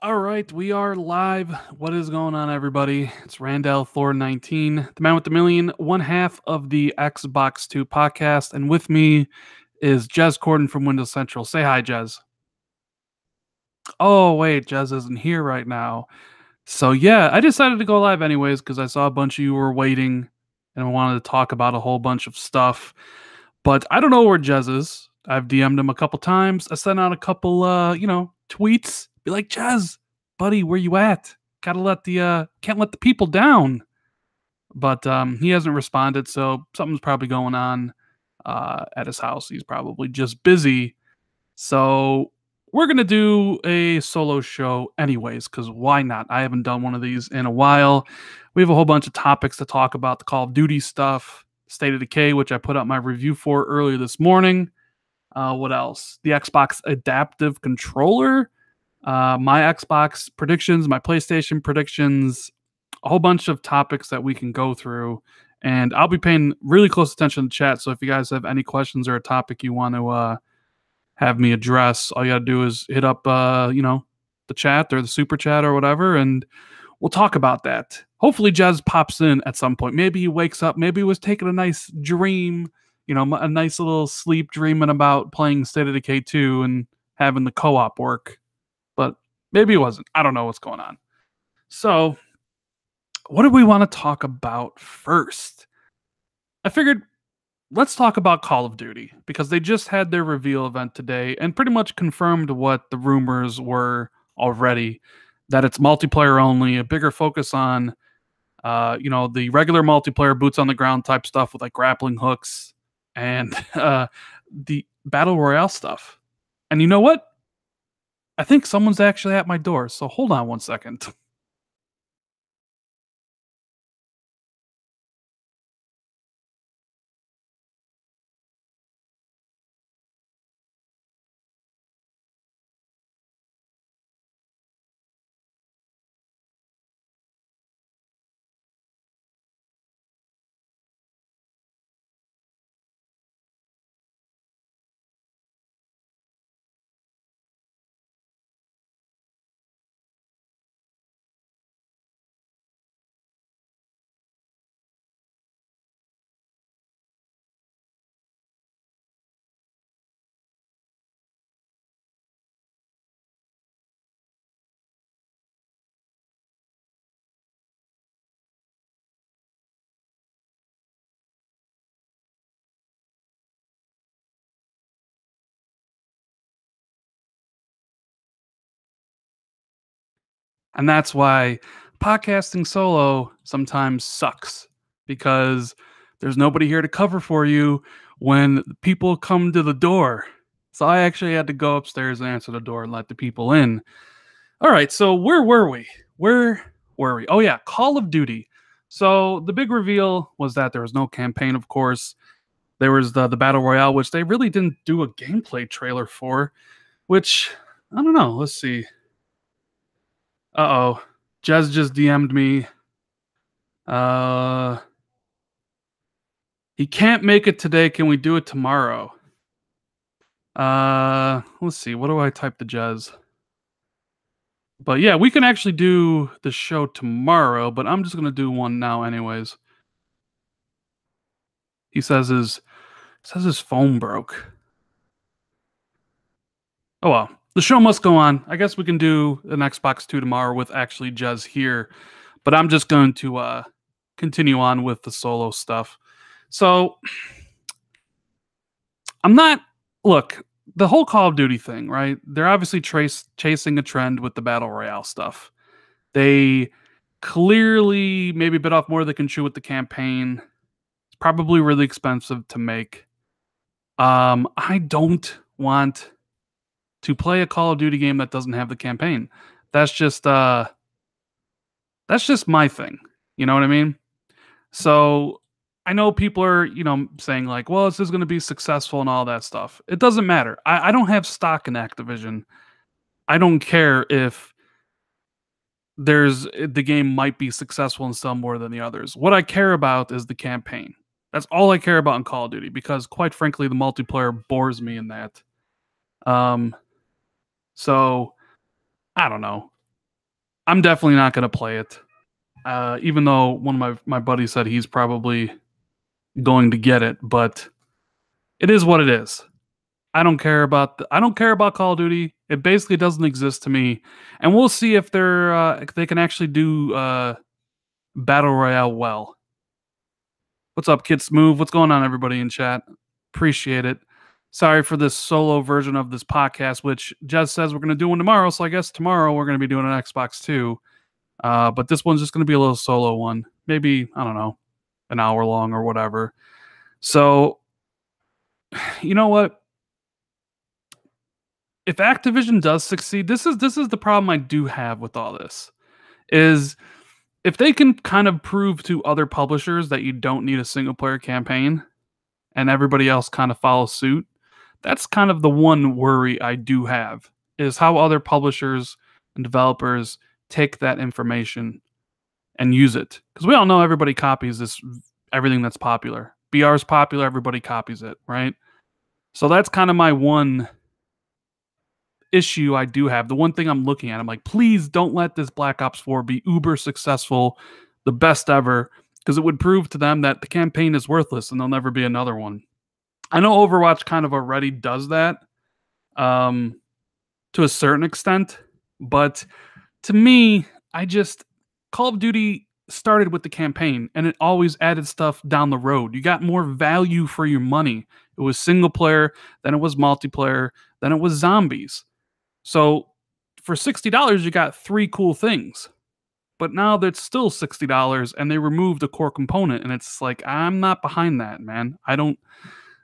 All right, we are live. What is going on, everybody? It's Randall Thor 19, the man with the million, one half of the Xbox 2 podcast, and with me is Jez Corden from Windows Central. Say hi, Jez. Oh, wait, Jez isn't here right now. So, yeah, I decided to go live anyways because I saw a bunch of you were waiting and I wanted to talk about a whole bunch of stuff. But I don't know where Jez is. I've DM'd him a couple times. I sent out a couple, tweets. Be like, Jez, buddy, where you at? Gotta let the can't let the people down. But he hasn't responded, so something's probably going on at his house. He's probably just busy. So we're gonna do a solo show anyways, because why not? I haven't done one of these in a while. We have a whole bunch of topics to talk about: the Call of Duty stuff, State of Decay, which I put out my review for earlier this morning. What else? The Xbox Adaptive Controller, my Xbox predictions, my PlayStation predictions, a whole bunch of topics that we can go through. And I'll be paying really close attention to chat. So if you guys have any questions or a topic you want to have me address, all you got to do is hit up, the chat or the super chat or whatever, and we'll talk about that. Hopefully, Jez pops in at some point. Maybe he wakes up. Maybe he was taking a nice dream, a nice little sleep dreaming about playing State of Decay 2 and having the co op work. But maybe he wasn't. I don't know what's going on. So, what do we want to talk about first? I figured let's talk about Call of Duty because they just had their reveal event today and pretty much confirmed what the rumors were already, that it's multiplayer only, a bigger focus on the regular multiplayer boots on the ground type stuff with like grappling hooks and the battle royale stuff. And you know what? I think someone's actually at my door. So hold on one second. And that's why podcasting solo sometimes sucks because there's nobody here to cover for you when people come to the door. So I actually had to go upstairs and answer the door and let the people in. All right, so where were we? Where were we? Oh yeah, Call of Duty. So the big reveal was that there was no campaign, of course. There was the battle royale, which they really didn't do a gameplay trailer for. Which I don't know. Let's see. Uh oh, Jez just DM'd me. Uh, he can't make it today. Can we do it tomorrow? Let's see. What do I type to Jez? But yeah, we can actually do the show tomorrow, but I'm just gonna do one now anyways. He says his phone broke. Oh well. The show must go on. I guess we can do an Xbox 2 tomorrow with actually Jez here. But I'm just going to continue on with the solo stuff. So I'm not look, the whole Call of Duty thing, right? They're obviously chasing a trend with the battle royale stuff. They clearly maybe bit off more than they can chew with the campaign. It's probably really expensive to make. I don't want to play a Call of Duty game that doesn't have the campaign. That's just my thing. You know what I mean? So I know people are, saying like, well, this is going to be successful and all that stuff. It doesn't matter. I don't have stock in Activision. I don't care if the game might be successful in some more than the others. What I care about is the campaign. That's all I care about in Call of Duty because, quite frankly, the multiplayer bores me in that. Um, so I don't know. I'm definitely not going to play it. Even though one of my buddies said he's probably going to get it, but it is what it is. I don't care about Call of Duty. It basically doesn't exist to me, and we'll see if if they can actually do battle royale well. What's up, Kid Smooth? What's going on, everybody in chat? Appreciate it. Sorry for this solo version of this podcast, which Jez says we're going to do one tomorrow. So I guess tomorrow we're going to be doing an Xbox 2. But this one's just going to be a little solo one. Maybe, I don't know, an hour long or whatever. So, you know what? If Activision does succeed, this is the problem I do have with all this. Is if they can kind of prove to other publishers that you don't need a single player campaign and everybody else kind of follows suit, that's kind of the one worry I do have, is how other publishers and developers take that information and use it. Because we all know everybody copies everything that's popular. BR's popular, everybody copies it, right? So that's kind of my one issue I do have. The one thing I'm looking at, I'm like, please don't let this Black Ops 4 be uber successful, the best ever, because it would prove to them that the campaign is worthless and there'll never be another one. I know Overwatch kind of already does that to a certain extent, but to me, Call of Duty started with the campaign and it always added stuff down the road. You got more value for your money. It was single player, then it was multiplayer, then it was zombies. So for $60, you got 3 cool things. But now that's still $60 and they removed a core component and it's like, I'm not behind that, man. I don't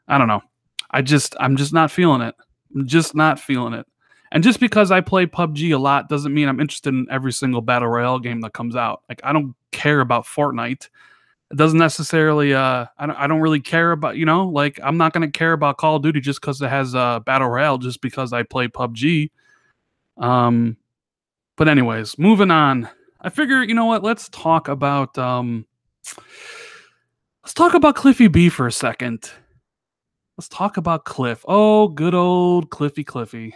know. I'm just not feeling it. I'm just not feeling it. And just because I play PUBG a lot doesn't mean I'm interested in every single battle royale game that comes out. Like, I don't care about Fortnite. It doesn't necessarily I don't really care about, like, I'm not going to care about Call of Duty just because it has battle royale just because I play PUBG. But anyways, moving on. I figure, you know what? Let's talk about Cliffy B for a second. Let's talk about Cliff. Oh, good old Cliffy.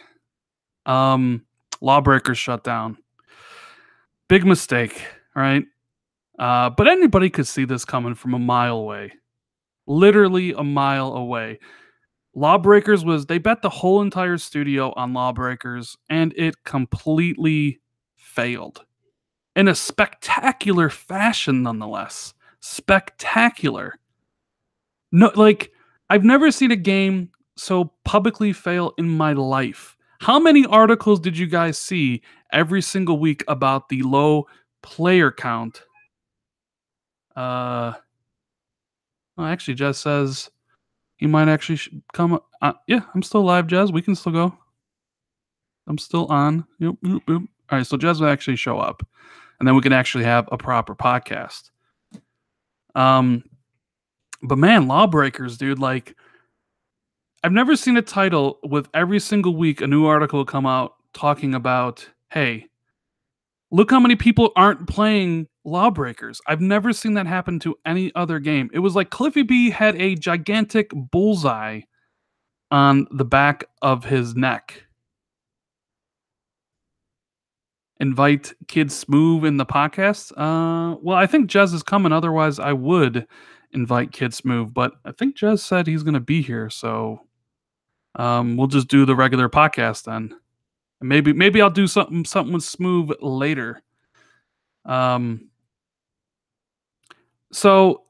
Lawbreakers shutdown. Big mistake, right? But anybody could see this coming from a mile away. Literally a mile away. Lawbreakers they bet the whole entire studio on Lawbreakers, and it completely failed. In a spectacular fashion, nonetheless. Spectacular. No, like, I've never seen a game so publicly fail in my life. How many articles did you guys see every single week about the low player count? Well, actually, Jez says he might actually come. Yeah, I'm still live, Jez. We can still go. I'm still on. Yep. All right, so Jez will actually show up, and then we can actually have a proper podcast. But man, Lawbreakers, dude, like, I've never seen a title with every single week a new article come out talking about, hey, look how many people aren't playing Lawbreakers. I've never seen that happen to any other game. It was like Cliffy B had a gigantic bullseye on the back of his neck. Invite Kid Smooth in the podcast? Well, I think Jez is coming. Otherwise, I would invite Kid Smooth. But I think Jez said he's going to be here. So we'll just do the regular podcast then. Maybe I'll do something with Smooth later. So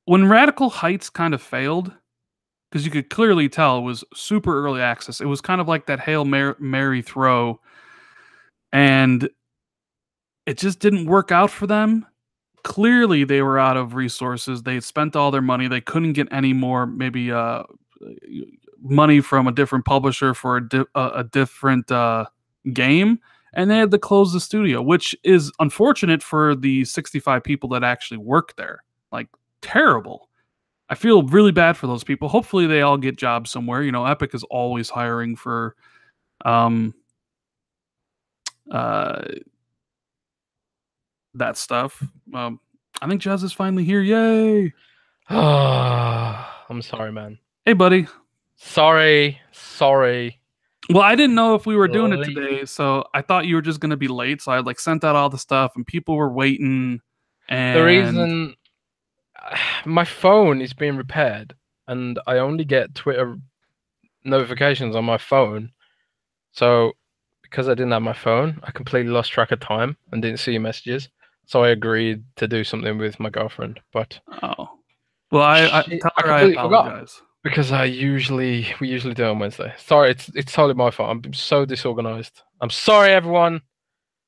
when Radical Heights kind of failed, because you could clearly tell it was super early access. It was kind of like that Hail Mary throw, and it just didn't work out for them. Clearly, they were out of resources. They had spent all their money. They couldn't get any more, maybe money from a different publisher for a different game, and they had to close the studio, which is unfortunate for the 65 people that actually work there. Like, terrible. I feel really bad for those people. Hopefully they all get jobs somewhere. Epic is always hiring for that stuff. I think Jazz is finally here. Yay! I'm sorry, man. Hey, buddy. Sorry. Well, I didn't know if we were doing it Late. today, so I thought you were just gonna be late. So I like sent out all the stuff, and people were waiting. The And reason my phone is being repaired, and I only get Twitter notifications on my phone. So because I didn't have my phone, I completely lost track of time and didn't see your messages. So I agreed to do something with my girlfriend, but oh, well, I tell I her I completely forgot apologize. because we usually do it on Wednesday. Sorry, it's totally my fault. I'm so disorganized. I'm sorry, everyone.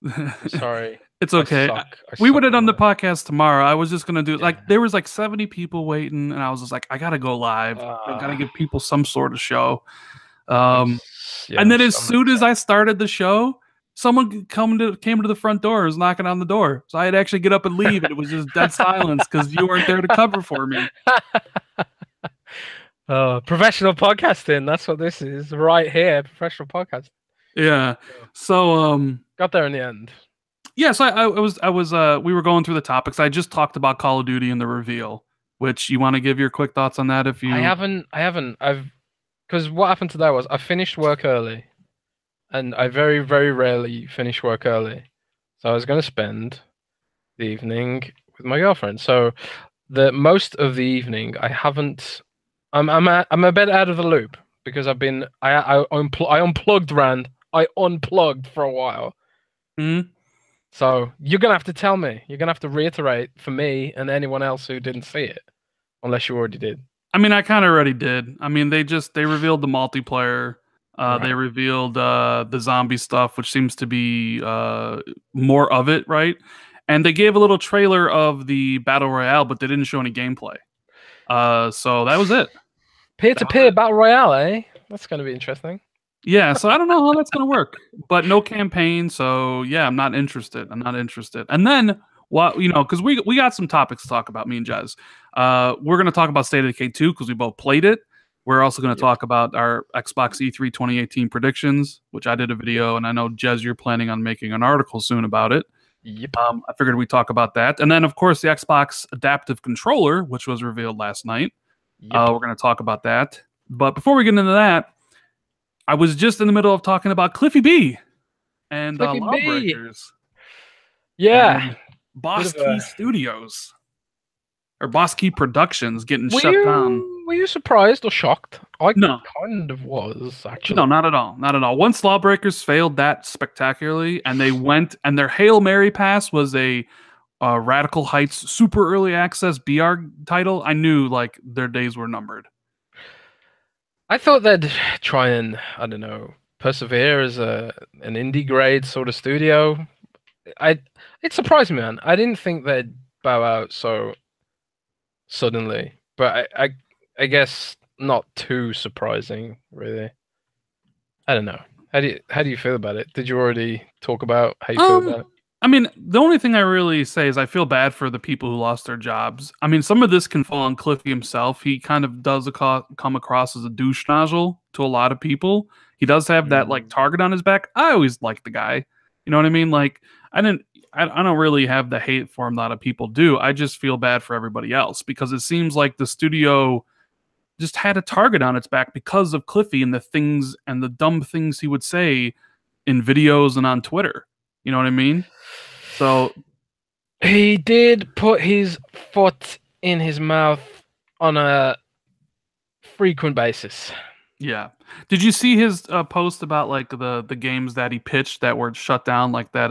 I'm sorry. It's I okay. suck. I We would suck have at done the life. podcast tomorrow. I was just gonna do like Yeah. there was like 70 people waiting, and I was just like, I gotta go live. I gotta Uh, give people some sort of show. I'm Um, yeah. and then as I'm really soon as sad. I started the show, someone came to the front door, and was knocking on the door. So I had to actually get up and leave, and it was just dead silence because you weren't there to cover for me. Professional podcasting. That's what this is right here. Professional podcast. Yeah. Yeah. So Got there in the end. yeah, so I was we were going through the topics. I just talked about Call of Duty and the reveal, which you want to give your quick thoughts on that if I you haven't. I haven't. I've because what happened today was I finished work early, and I very, very rarely finish work early. So I was going to spend the evening with my girlfriend. So the most of the evening, I haven't. I'm a bit out of the loop because I unplugged Rand. I unplugged for a while. Mhm. So you're gonna have to tell me. You're gonna have to reiterate for me and anyone else who didn't see it, unless you already did. I mean, I kind of already did. I mean, they revealed the multiplayer. They Right. revealed the zombie stuff, which seems to be more of it, right? And they gave a little trailer of the battle royale, but they didn't show any gameplay. So that was it. Peer That to was peer it. battle royale, eh? That's gonna be interesting. Yeah, so I don't know how that's gonna work, but no campaign. So yeah, I'm not interested. I'm not interested. And then what because we got some topics to talk about. Me and Jez. We're gonna talk about State of Decay 2 because we both played it. We're also gonna Yep. talk about our Xbox E3 2018 predictions, which I did a Yep. video, and I know Jez, you're planning on making an article soon about it. Yep. I figured we'd talk about that, and then of course the Xbox adaptive controller, which was revealed last night. Yep. We're gonna talk about that. But before we get into that, I was just in the middle of talking about Cliffy B and Cliffy B. Lawbreakers Yeah. and Bit Boss of Key a. Studios or Boss Key Productions getting Were shut down. you surprised or shocked? I No, kind of was no, actually. not at all. Not at all. Once Lawbreakers failed that spectacularly, and they went and their Hail Mary pass was a Radical Heights super early access BR title, I knew like their days were numbered. I thought they'd try and I don't know persevere as an indie grade sort of studio. I it surprised me, man. I didn't think they'd bow out so suddenly, but I guess not too surprising, really. I don't know. How do you feel about it? Did you already talk about how you feel Um, about it? I mean, the only thing I really say is I feel bad for the people who lost their jobs. I mean, some of this can fall on Cliffy himself. He kind of does come across as a douche nozzle to a lot of people. He does have that like Mm. target on his back. I always liked the guy. You know what I mean? Like, I didn't. I don't really have the hate for him that a lot of people do. I just feel bad for everybody else because it seems like the studio just had a target on its back because of Cliffy and the things and the dumb things he would say in videos and on Twitter. You know what I mean? So He did put his foot in his mouth on a frequent basis. yeah, did you see his post about like the games that he pitched that were shut down, like that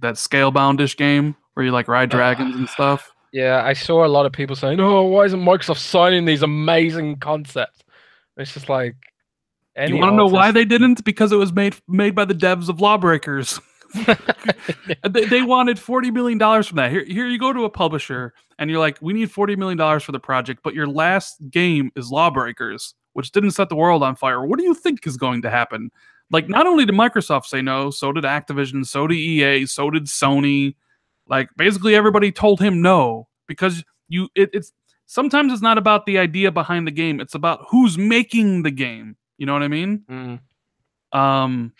Scaleboundish game where you like ride Uh, dragons and stuff? yeah, I saw a lot of people saying, "Oh, why isn't Microsoft signing these amazing concepts?" It's just like You any want to know why artist. they didn't? Because it was made by the devs of Lawbreakers. They wanted $40 million from that. Here you go to a publisher and you're like, we need $40 million for the project, but your last game is Lawbreakers, which didn't set the world on fire. What do you think is going to happen? Like, not only did Microsoft say no, so did Activision, so did EA, so did Sony. Like, basically everybody told him no because it's sometimes it's not about the idea behind the game; it's about who's making the game. You know what I mean? Mm. Um,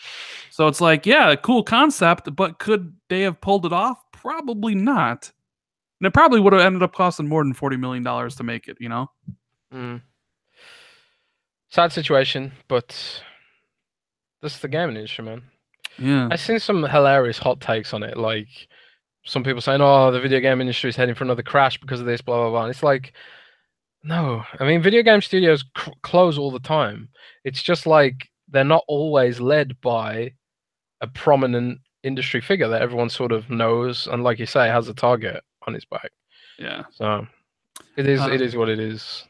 so it's like, yeah, cool concept, but could they have pulled it off? Probably not. And it probably would have ended up costing more than $40 million to make it, you know? Mm. Sad situation, but That's the gaming industry, man. Yeah. I've seen some hilarious hot takes on it, like some people saying, "Oh, the video game industry is heading for another crash because of this, blah blah blah." And it's like, no, I mean, video game studios close all the time. It's just like they're not always led by a prominent industry figure that everyone sort of knows, and like you say, has a target on his back. Yeah. So it is what it is.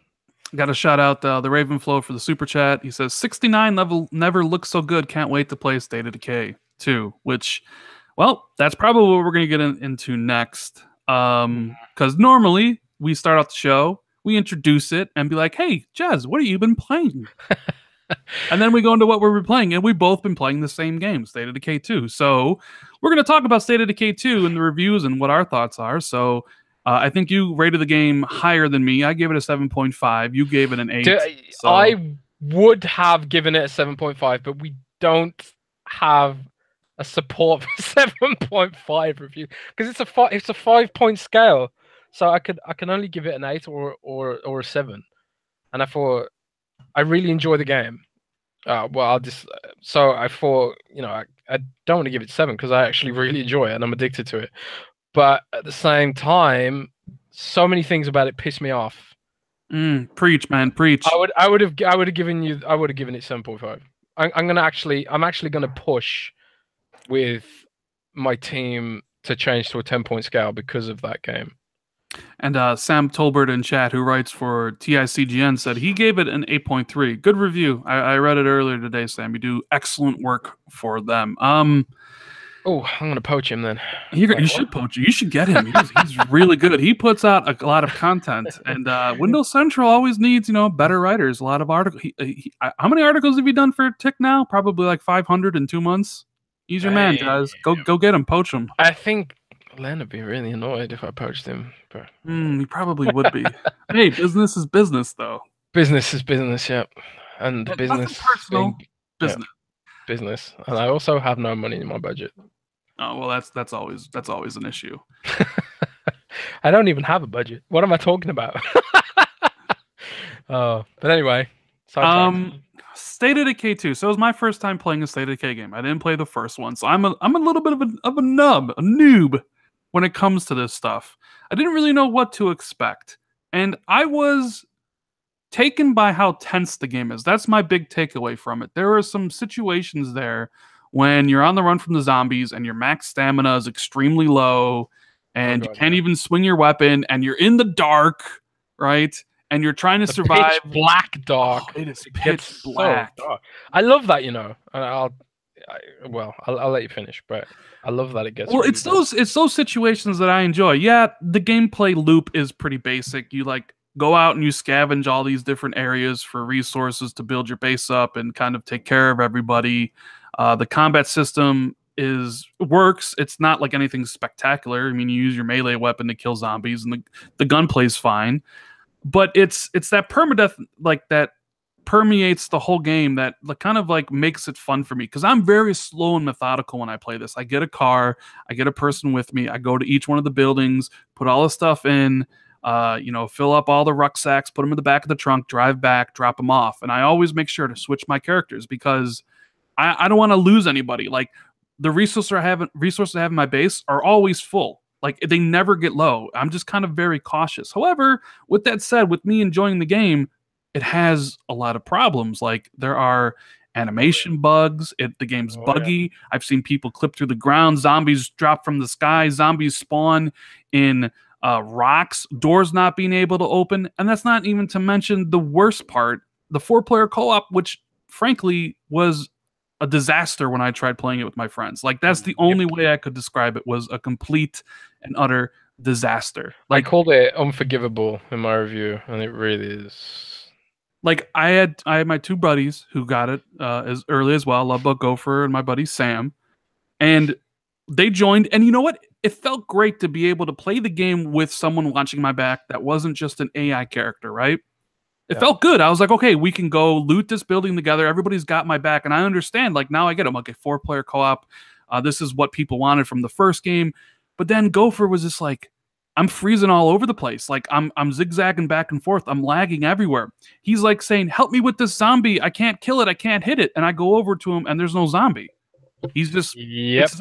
Got to shout out the Ravenflow for the super chat. He says 69 level never looks so good. Can't wait to play State of Decay 2, which, well, that's probably what we're going to get into next. Because normally we start out the show, we introduce it and be like, hey, Jez, what have you been playing? And then we go into what we've been playing, and we've both been playing the same game, State of Decay 2. So we're going to talk about State of Decay 2 and the reviews and what our thoughts are. So I think you rated the game higher than me. I gave it a 7.5. You gave it an 8. So. I would have given it a 7.5, but we don't have a support for 7.5 review because it's a 5-point scale. So I can only give it an 8 or a 7. And I thought I really enjoy the game. Well, so I thought, I don't want to give it 7 because I actually really enjoy it and I'm addicted to it. But at the same time, so many things about it piss me off. Preach, man, preach. I would have given it 7.5. I'm actually gonna push with my team to change to a 10-point scale because of that game. And Sam Tolbert in chat, who writes for TICGN, said he gave it an 8.3. Good review. I read it earlier today, Sam. You do excellent work for them. Oh, I'm gonna poach him then. You should poach him. You should get him. He's really good. He puts out a lot of content, and Windows Central always needs better writers. A lot of articles. How many articles have you done for Tick now? Probably like 500 in 2 months. He's your man, guys. Go get him. Poach him. I think Len would be really annoyed if I poached him. But he probably would be. Hey, business is business, though. Business is business, yep. And but business personal business. Yeah, business. And I also have no money in my budget. Oh well, that's always an issue. I don't even have a budget. What am I talking about? But anyway, State of Decay 2. So it was my first time playing a State of Decay game. I didn't play the first one, so I'm a little bit of a noob when it comes to this stuff. I didn't really know what to expect, and I was taken by how tense the game is. That's my big takeaway from it. There are some situations there when you're on the run from the zombies and your max stamina is extremely low and you can't even swing your weapon and you're in the dark, right? And you're trying to survive. Pitch black dark. Oh, it is pitch black. So dark. I love that, I'll let you finish, but I love that it gets. Well, it's those situations that I enjoy. Yeah, the gameplay loop is pretty basic. You go out and you scavenge all these different areas for resources to build your base up and kind of take care of everybody. The combat system works. It's not like anything spectacular. I mean, you use your melee weapon to kill zombies, and the gunplay's fine. But it's that permadeath that permeates the whole game that kind of makes it fun for me because I'm very slow and methodical when I play this. I get a car, I get a person with me, I go to each one of the buildings, put all the stuff in. Fill up all the rucksacks, put them in the back of the trunk, drive back, drop them off, and I always make sure to switch my characters because I don't want to lose anybody. Like the resources I have in my base are always full. Like they never get low. I'm just kind of very cautious. However, with that said, with me enjoying the game, it has a lot of problems. Like there are animation bugs. The game's buggy. Yeah. I've seen people clip through the ground. Zombies drop from the sky. Zombies spawn in rocks. Doors not being able to open. And that's not even to mention the worst part, the 4-player co-op, which frankly was a disaster when I tried playing it with my friends. Like that's the only way I could describe it, was a complete and utter disaster. Like I called it unforgivable in my review, and it really is. Like I had my two buddies who got it as early as well, Lovebug Gopher and my buddy Sam, and they joined. And you know what? It felt great to be able to play the game with someone watching my back that wasn't just an AI character, right? It felt good. I was like, okay, we can go loot this building together. Everybody's got my back. And I understand, like, now I get them. Okay, 4-player co-op. This is what people wanted from the first game. But then Gopher was just like, I'm freezing all over the place. Like I'm zigzagging back and forth. I'm lagging everywhere. He's like saying, "Help me with this zombie. I can't kill it. I can't hit it." And I go over to him and there's no zombie. He's just Yep.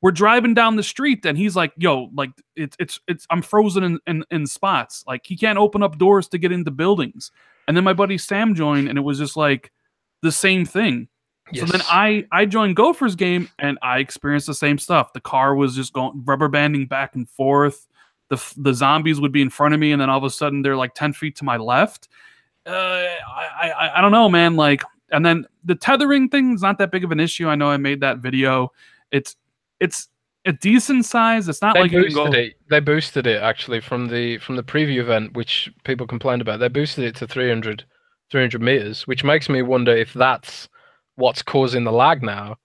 we're driving down the street and he's like, "Yo, like it's I'm frozen in spots. Like he can't open up doors to get into buildings." And then my buddy Sam joined and it was just like the same thing. So then Yes. I joined Gopher's game and I experienced the same stuff. The car was just going rubber banding back and forth. The zombies would be in front of me and then all of a sudden they're like 10 feet to my left. I don't know, man. Like, and then the tethering thing is not that big of an issue. I know I made that video. It's a decent size. It's not They like you can boosted go. it. They boosted it actually from the preview event, which people complained about. They boosted it to 300 meters, which makes me wonder if that's what's causing the lag now.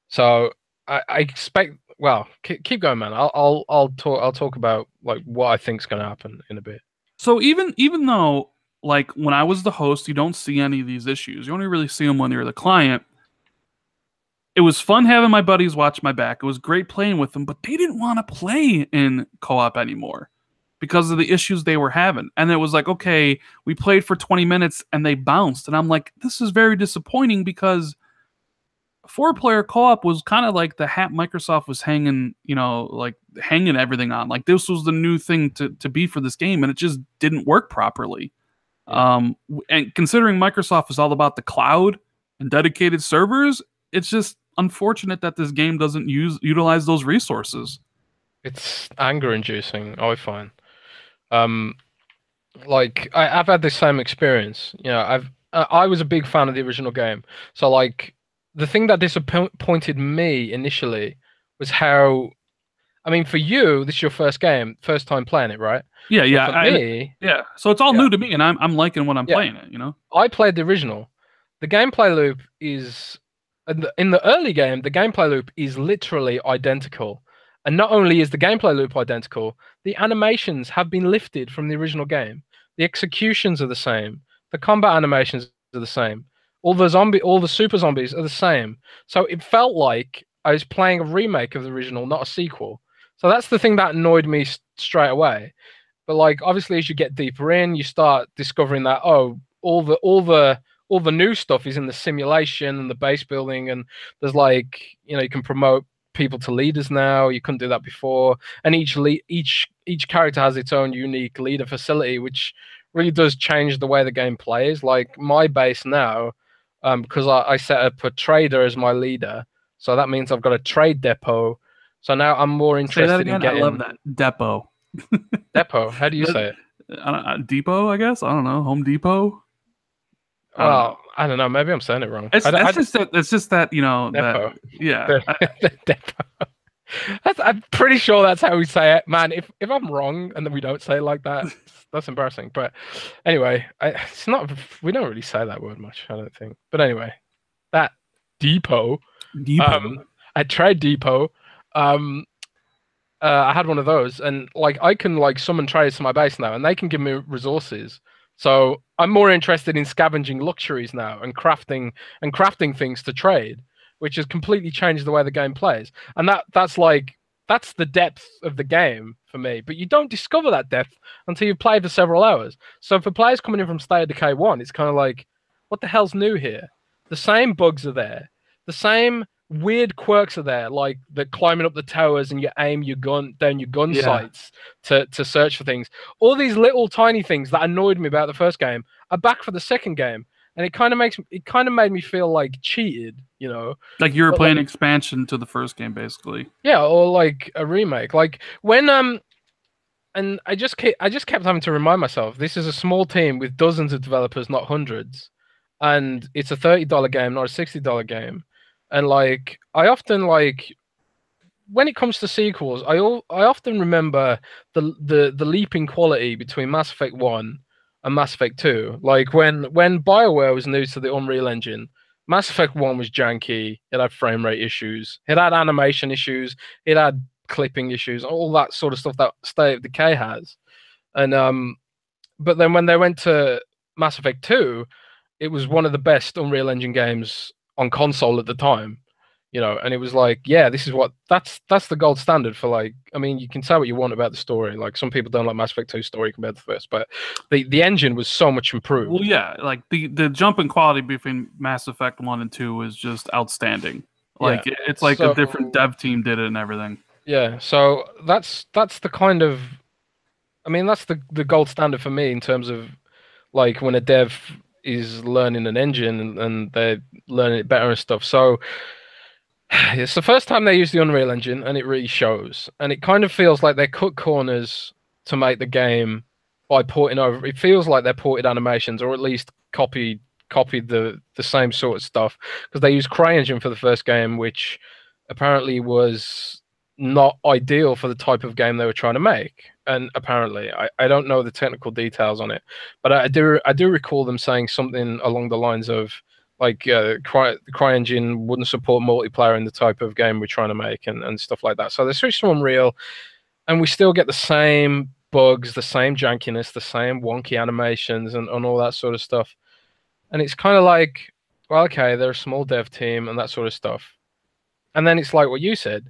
So I expect. Well, keep going, man. I'll talk about like what I think's going to happen in a bit. So even though like when I was the host, you don't see any of these issues. You only really see them when you're the client. It was fun having my buddies watch my back. It was great playing with them, but they didn't want to play in co-op anymore because of the issues they were having. And it was like, okay, we played for 20 minutes and they bounced. And I'm like, this is very disappointing because 4-player co-op was kind of like the hat Microsoft was hanging, like hanging everything on. Like this was the new thing to be for this game, and it just didn't work properly. Yeah. And considering Microsoft is all about the cloud and dedicated servers, it's just unfortunate that this game doesn't utilize those resources. It's anger inducing, I find. Um, like I've had the same experience. You know, I was a big fan of the original game. So like the thing that disappointed me initially was how, I mean, for you, this is your first game, first time playing it, right? Yeah, But yeah, for me, yeah. So it's all yeah, new to me, and I'm liking when I'm yeah, playing it. I played the original. The gameplay loop is in the early game, the gameplay loop is literally identical. And not only is the gameplay loop identical, the animations have been lifted from the original game. The executions are the same. The combat animations are the same. All the super zombies are the same. So it felt like I was playing a remake of the original, not a sequel. So that's the thing that annoyed me straight away. But like obviously as you get deeper in, you start discovering that all the new stuff is in the simulation and the base building, and there's like you can promote people to leaders now. You couldn't do that before, and each character has its own unique leader facility, which really does change the way the game plays. Like my base now, because I set up a trader as my leader, so that means I've got a trade depot. So now I'm more Say that interested in again. I love getting that depot. depot. How do you say it? Depot, I guess. I don't know. Home Depot. I don't know. Well, I don't know. Maybe I'm saying it wrong. It's just that Depot. yeah. The depot. I'm pretty sure that's how we say it, man. If I'm wrong and then we don't say it like that, that's embarrassing. But anyway, it's not. We don't really say that word much, I don't think. But anyway, that depot, at Trade Depot, I had one of those, and like I can like summon traders to my base now, and they can give me resources. So I'm more interested in scavenging luxuries now and crafting things to trade, which has completely changed the way the game plays. And that's the depth of the game for me. But you don't discover that depth until you've played for several hours. So for players coming in from State of Decay 1, it's kind of like, what the hell's new here? The same bugs are there. The same weird quirks are there, like the climbing up the towers and you aim your gun down your gun sights to search for things. All these little tiny things that annoyed me about the first game are back for the second game, and it kind of made me feel like cheated, like you were playing like, expansion to the first game, basically. yeah, or like a remake. Like when and I just kept having to remind myself this is a small team with dozens of developers, not hundreds, and it's a $30 game, not a $60 game. And like I often like when it comes to sequels, I often remember the leap in quality between Mass Effect 1 and Mass Effect 2. Like when BioWare was new to the Unreal Engine, Mass Effect 1 was janky, it had frame rate issues, it had animation issues, it had clipping issues, all that sort of stuff that State of Decay has. And but then when they went to Mass Effect 2, it was one of the best Unreal Engine games on console at the time. And it was like, yeah, this is that's the gold standard for, like, I mean, you can say what you want about the story. Like, some people don't like Mass Effect 2 story compared to the first, but the engine was so much Well, improved. yeah, like the jump in quality between Mass Effect 1 and 2 is just outstanding. Yeah. Like it's like a different So dev team did it and everything. yeah, so that's the kind of, I mean, that's the gold standard for me in terms of, like, when a dev is learning an engine and they're learning it better and stuff. So it's the first time they use the Unreal Engine, and it really shows. And it kind of feels like they cut corners to make the game by porting over. It feels like they're ported animations, or at least copied the same sort of stuff, because they used CryEngine for the first game, which apparently was not ideal for the type of game they were trying to make. And apparently, I don't know the technical details on it, but I do recall them saying something along the lines of, like, the CryEngine wouldn't support multiplayer in the type of game we're trying to make, and stuff like that. So they switched to Unreal, and we still get the same bugs, the same jankiness, the same wonky animations, and all that sort of stuff. And it's kind of like, well, okay, they're a small dev team and that sort of stuff. And then it's like what you said.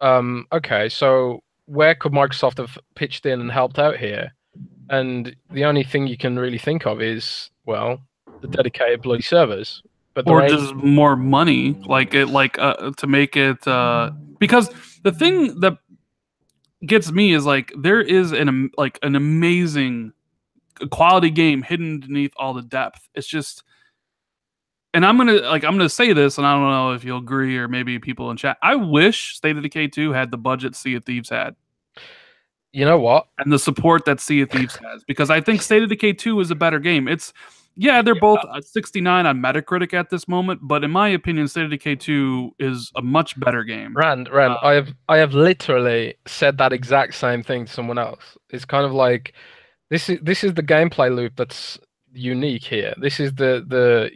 Okay, so where could Microsoft have pitched in and helped out here? And the only thing you can really think of is, well, the dedicated bloody servers. But there Or ain't. just more money, to make it because the thing that gets me is like there is an amazing quality game hidden beneath all the depth. It's just, and I'm gonna say this, and I don't know if you'll agree or maybe people in chat. I wish State of Decay 2 had the budget Sea of Thieves had, You know what? and the support that Sea of Thieves has, because I think State of Decay 2 is a better game. It's, yeah, they're both 69 on Metacritic at this moment, but in my opinion, State of Decay 2 is a much better game. Rand, I have literally said that exact same thing to someone else. It's kind of like, this is the gameplay loop that's unique here. This is the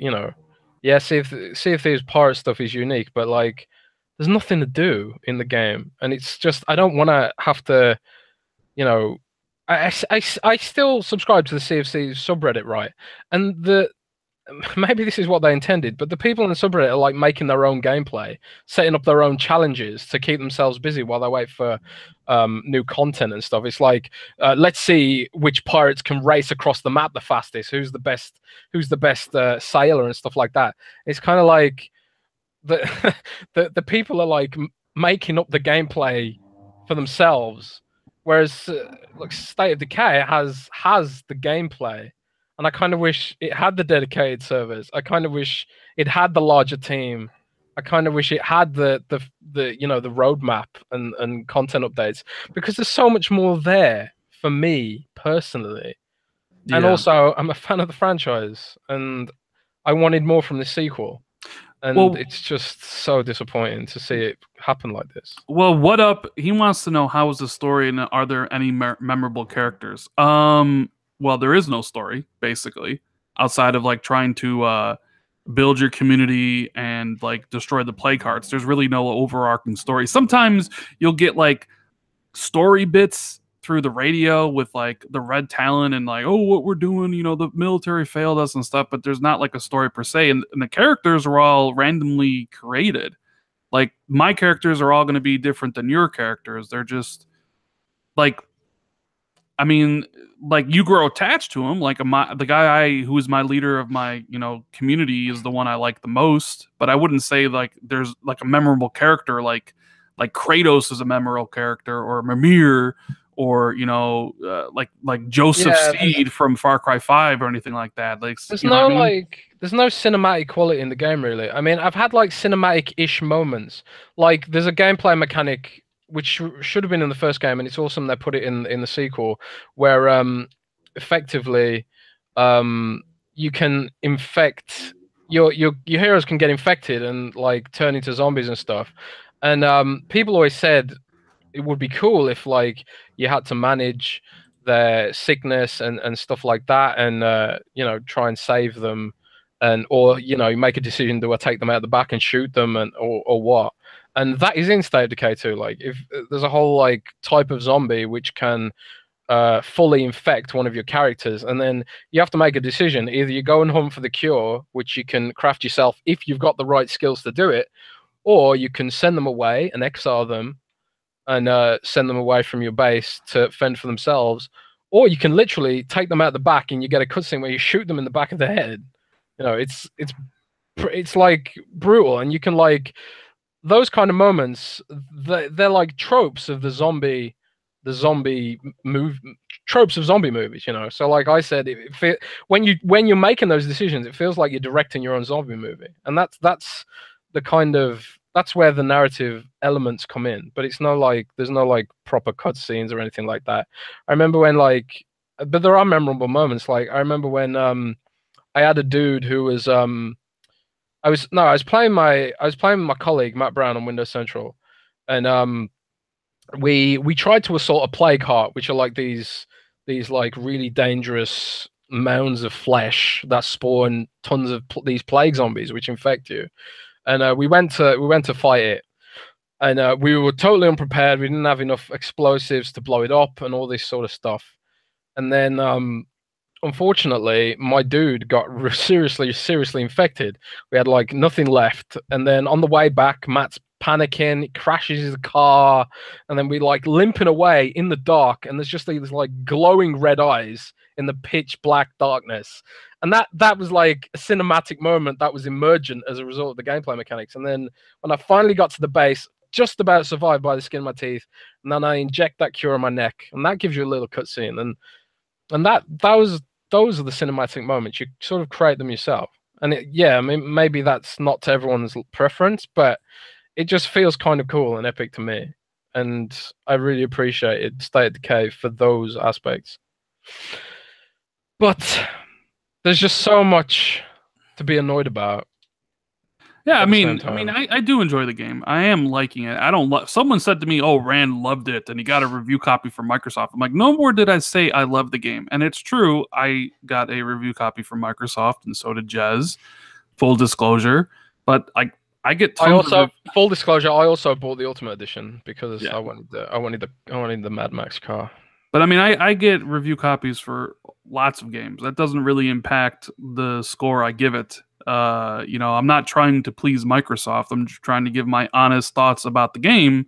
yeah, see if Thieves pirate stuff is unique, but, like, there's nothing to do in the game, and it's just, I don't want to have to, you know, I still subscribe to the Sea of Thieves subreddit, right? And maybe this is what they intended, but the people in the subreddit are, like, making their own gameplay, setting up their own challenges to keep themselves busy while they wait for new content and stuff. It's like, let's see which pirates can race across the map the fastest. Who's the best sailor and stuff like that. It's kind of like the the people are, like, making up the gameplay for themselves, whereas like, State of Decay has the gameplay. And I kind of wish it had the dedicated servers. I kind of wish it had the larger team. I kind of wish it had the roadmap and content updates, because there's so much more there for me personally. And Yeah. also, I'm a fan of the franchise, and I wanted more from the sequel. And Well, it's just so disappointing to see it happen like this. well, what up? He wants to know, how was the story and are there any memorable characters? Well, there is no story basically outside of like trying to build your community and like destroy the play cards. There's really no overarching story. Sometimes you'll get like story bits through the radio with like the Red Talon and like, oh, what we're doing, the military failed us and stuff, but there's not like a story per se. And the characters are all randomly created. Like my characters are all going to be different than your characters. They're just like, I mean, like you grow attached to him. Like the guy who is my leader of my community is the one I like the most. But I wouldn't say like there's like a memorable character like Kratos is a memorable character, or Mimir, or like Joseph Yeah, Seed from Far Cry 5 or anything like that. Like there's you know no what I mean? like there's no cinematic quality in the game, really. I mean, I've had, like, cinematic-ish moments. Like, there's a gameplay mechanic which should have been in the first game, and it's awesome they put it in the sequel, where effectively you can infect your heroes can get infected and, like, turn into zombies and stuff. And people always said it would be cool if, like, you had to manage their sickness and stuff like that, and try and save them, or you make a decision, do I take them out the back and shoot them, or what. And that is in State of Decay 2. Like, if there's a whole, like, type of zombie which can fully infect one of your characters, and then you have to make a decision. Either you go and hunt for the cure, which you can craft yourself if you've got the right skills to do it, or you can send them away and exile them and send them away from your base to fend for themselves, or you can literally take them out the back and you get a cutscene where you shoot them in the back of the head. You know, it's like brutal, and you can like those kind of moments. They're like tropes of the zombie move tropes of zombie movies. You know, so like I said, when you're making those decisions, it feels like you're directing your own zombie movie, and that's the kind of that's where the narrative elements come in. But it's no like there's no like proper cutscenes or anything like that. I remember when like, but there are memorable moments. Like I remember when I had a dude who was I was playing with my colleague Matt Brown on Windows Central, and we tried to assault a plague heart, which are like these like really dangerous mounds of flesh that spawn tons of these plague zombies which infect you. And we went to fight it, and we were totally unprepared. We didn't have enough explosives to blow it up and all this sort of stuff. And then unfortunately, my dude got seriously infected. We had like nothing left. And then on the way back, Matt's panicking, he crashes his car, and then we like limping away in the dark, and there's just these like glowing red eyes in the pitch black darkness. And that was like a cinematic moment that was emergent as a result of the gameplay mechanics. And then when I finally got to the base, just about survived by the skin of my teeth, and then I inject that cure in my neck, and that gives you a little cutscene. And those are the cinematic moments. You sort of create them yourself. And I mean, maybe that's not to everyone's preference, but it just feels kind of cool and epic to me. And I really appreciated State of Decay for those aspects. But there's just so much to be annoyed about. Yeah, I do enjoy the game. I am liking it. I don't. Someone said to me, "Oh, Rand loved it, and he got a review copy from Microsoft." I'm like, no more did I say I love the game, and it's true. I got a review copy from Microsoft, and so did Jez. Full disclosure, but I get. Full disclosure. I also bought the Ultimate Edition because I wanted the Mad Max car. But I mean, I get review copies for lots of games. That doesn't really impact the score I give it. I'm not trying to please Microsoft. I'm just trying to give my honest thoughts about the game.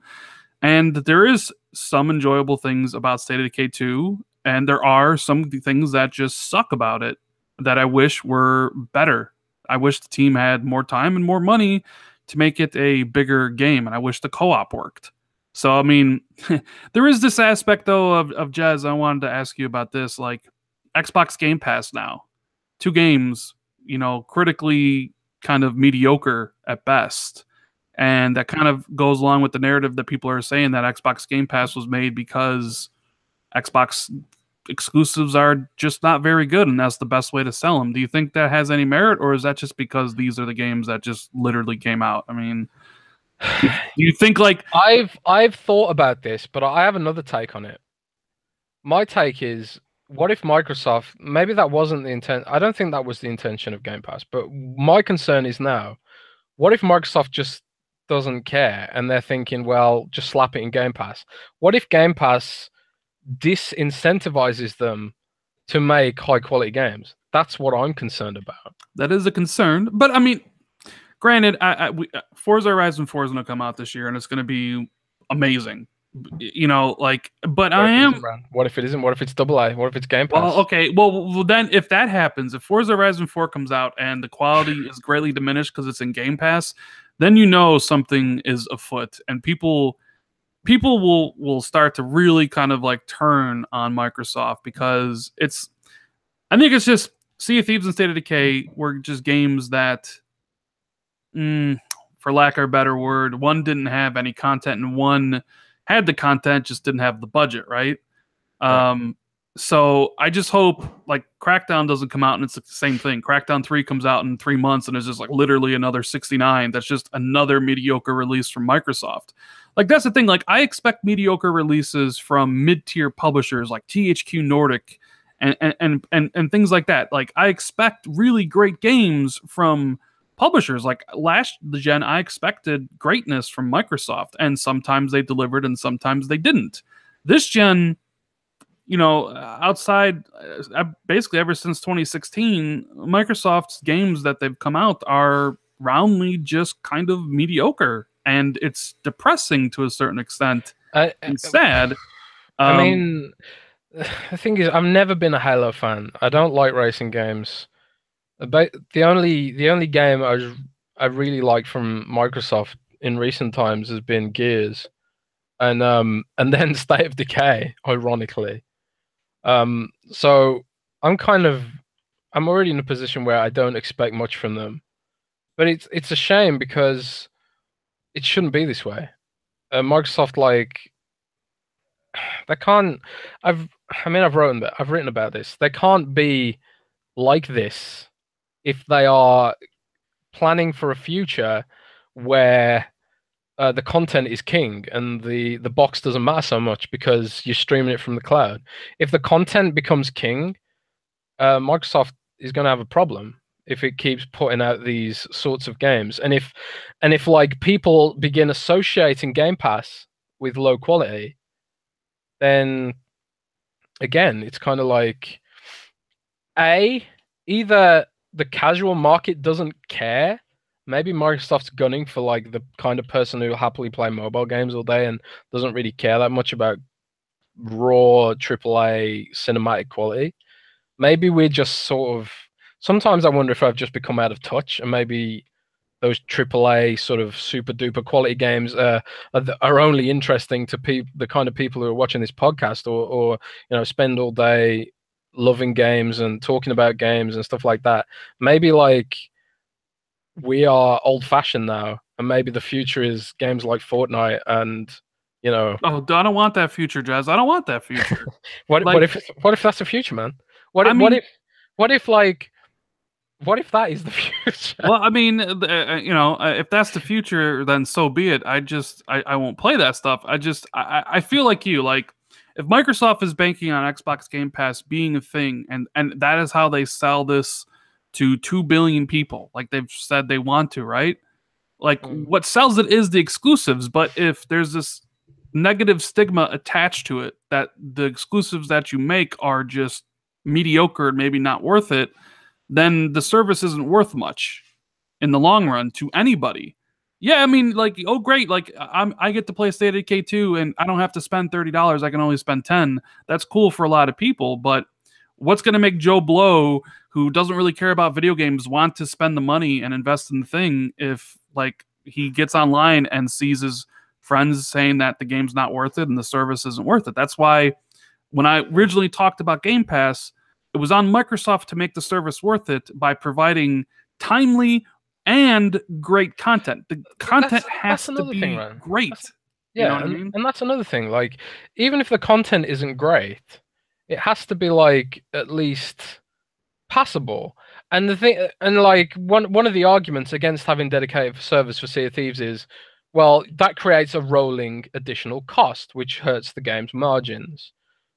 And there is some enjoyable things about State of Decay 2, and there are some things that just suck about it that I wish were better. I wish the team had more time and more money to make it a bigger game, and I wish the co-op worked. So, I mean, there is this aspect, though, of Jez. I wanted to ask you about this. Like, Xbox Game Pass now. 2 games, critically kind of mediocre at best. And that kind of goes along with the narrative that people are saying that Xbox Game Pass was made because Xbox exclusives are just not very good, and that's the best way to sell them. Do you think that has any merit, or is that just because these are the games that just literally came out? I mean, do you think like I've thought about this, but I have another take on it. My take is, what if Microsoft, maybe that wasn't the intent. I don't think that was the intention of Game Pass, but my concern is now, what if Microsoft just doesn't care and they're thinking, well, just slap it in Game Pass? What if Game Pass disincentivizes them to make high quality games? That's what I'm concerned about. That is a concern, but I mean, granted, Forza Horizon 4 is going to come out this year, and it's going to be amazing. But I am. What if it isn't? What if it's AA? What if it's Game Pass? Well, okay. Well, then if that happens, if Forza Horizon 4 comes out and the quality is greatly diminished because it's in Game Pass, then something is afoot, and people will start to really kind of like turn on Microsoft because I think it's just Sea of Thieves and State of Decay were just games that, for lack of a better word, one didn't have any content and one had the content, just didn't have the budget, right? So I just hope like Crackdown doesn't come out and it's the same thing. Crackdown 3 comes out in 3 months and it's just like literally another 69. That's just another mediocre release from Microsoft. Like that's the thing. Like I expect mediocre releases from mid-tier publishers like THQ Nordic and things like that. Like I expect really great games from publishers. Like last gen, I expected greatness from Microsoft, and sometimes they delivered and sometimes they didn't. This gen, outside basically ever since 2016, Microsoft's games that they've come out are roundly just kind of mediocre, and it's depressing to a certain extent I, and sad. I Um, mean, the thing is, I've never been a Halo fan. I don't like racing games. But the only game I really like from Microsoft in recent times has been Gears, and then State of Decay, ironically. So I'm kind of I'm already in a position where I don't expect much from them. But it's a shame because it shouldn't be this way. Microsoft, like, they can't. I've I mean I've written about this. They can't be like this if they are planning for a future where the content is king and the box doesn't matter so much because you're streaming it from the cloud. If the content becomes king, Microsoft is going to have a problem if it keeps putting out these sorts of games. And if like people begin associating Game Pass with low quality, then again, it's kind of like a either the casual market doesn't care. Maybe Microsoft's gunning for like the kind of person who happily play mobile games all day and doesn't really care that much about raw AAA cinematic quality. Maybe we're just sort of. Sometimes I wonder if I've just become out of touch, and maybe those AAA sort of super duper quality games are only interesting to the kind of people who are watching this podcast, or spend all day loving games and talking about games and stuff like that. Maybe like we are old fashioned now, and maybe the future is games like Fortnite and you know oh, I don't want that future, Jazz. I don't want that future. what Like, what if that's the future, man? What I if what mean, if what if like what if that is the future? well, I mean, if that's the future, then so be it. I won't play that stuff. I feel like you. Like, if Microsoft is banking on Xbox Game Pass being a thing, and that is how they sell this to 2 billion people, like they've said they want to, right? Like, Mm. what sells it is the exclusives. But if there's this negative stigma attached to it that the exclusives that you make are just mediocre and maybe not worth it, then the service isn't worth much in the long run to anybody. Yeah, I mean, like, oh great, like I get to play State of Decay 2 and I don't have to spend $30. I can only spend 10. That's cool for a lot of people, but what's going to make Joe Blow, who doesn't really care about video games, want to spend the money and invest in the thing if like he gets online and sees his friends saying that the game's not worth it and the service isn't worth it? That's why when I originally talked about Game Pass, it was on Microsoft to make the service worth it by providing timely and great content. The content has to Another thing, be man. great. You know Yeah, what I mean? and that's another thing. Like, even if the content isn't great, it has to be like at least passable. And the thing, and like one of the arguments against having dedicated servers for Sea of Thieves is, well, that creates a rolling additional cost, which hurts the game's margins.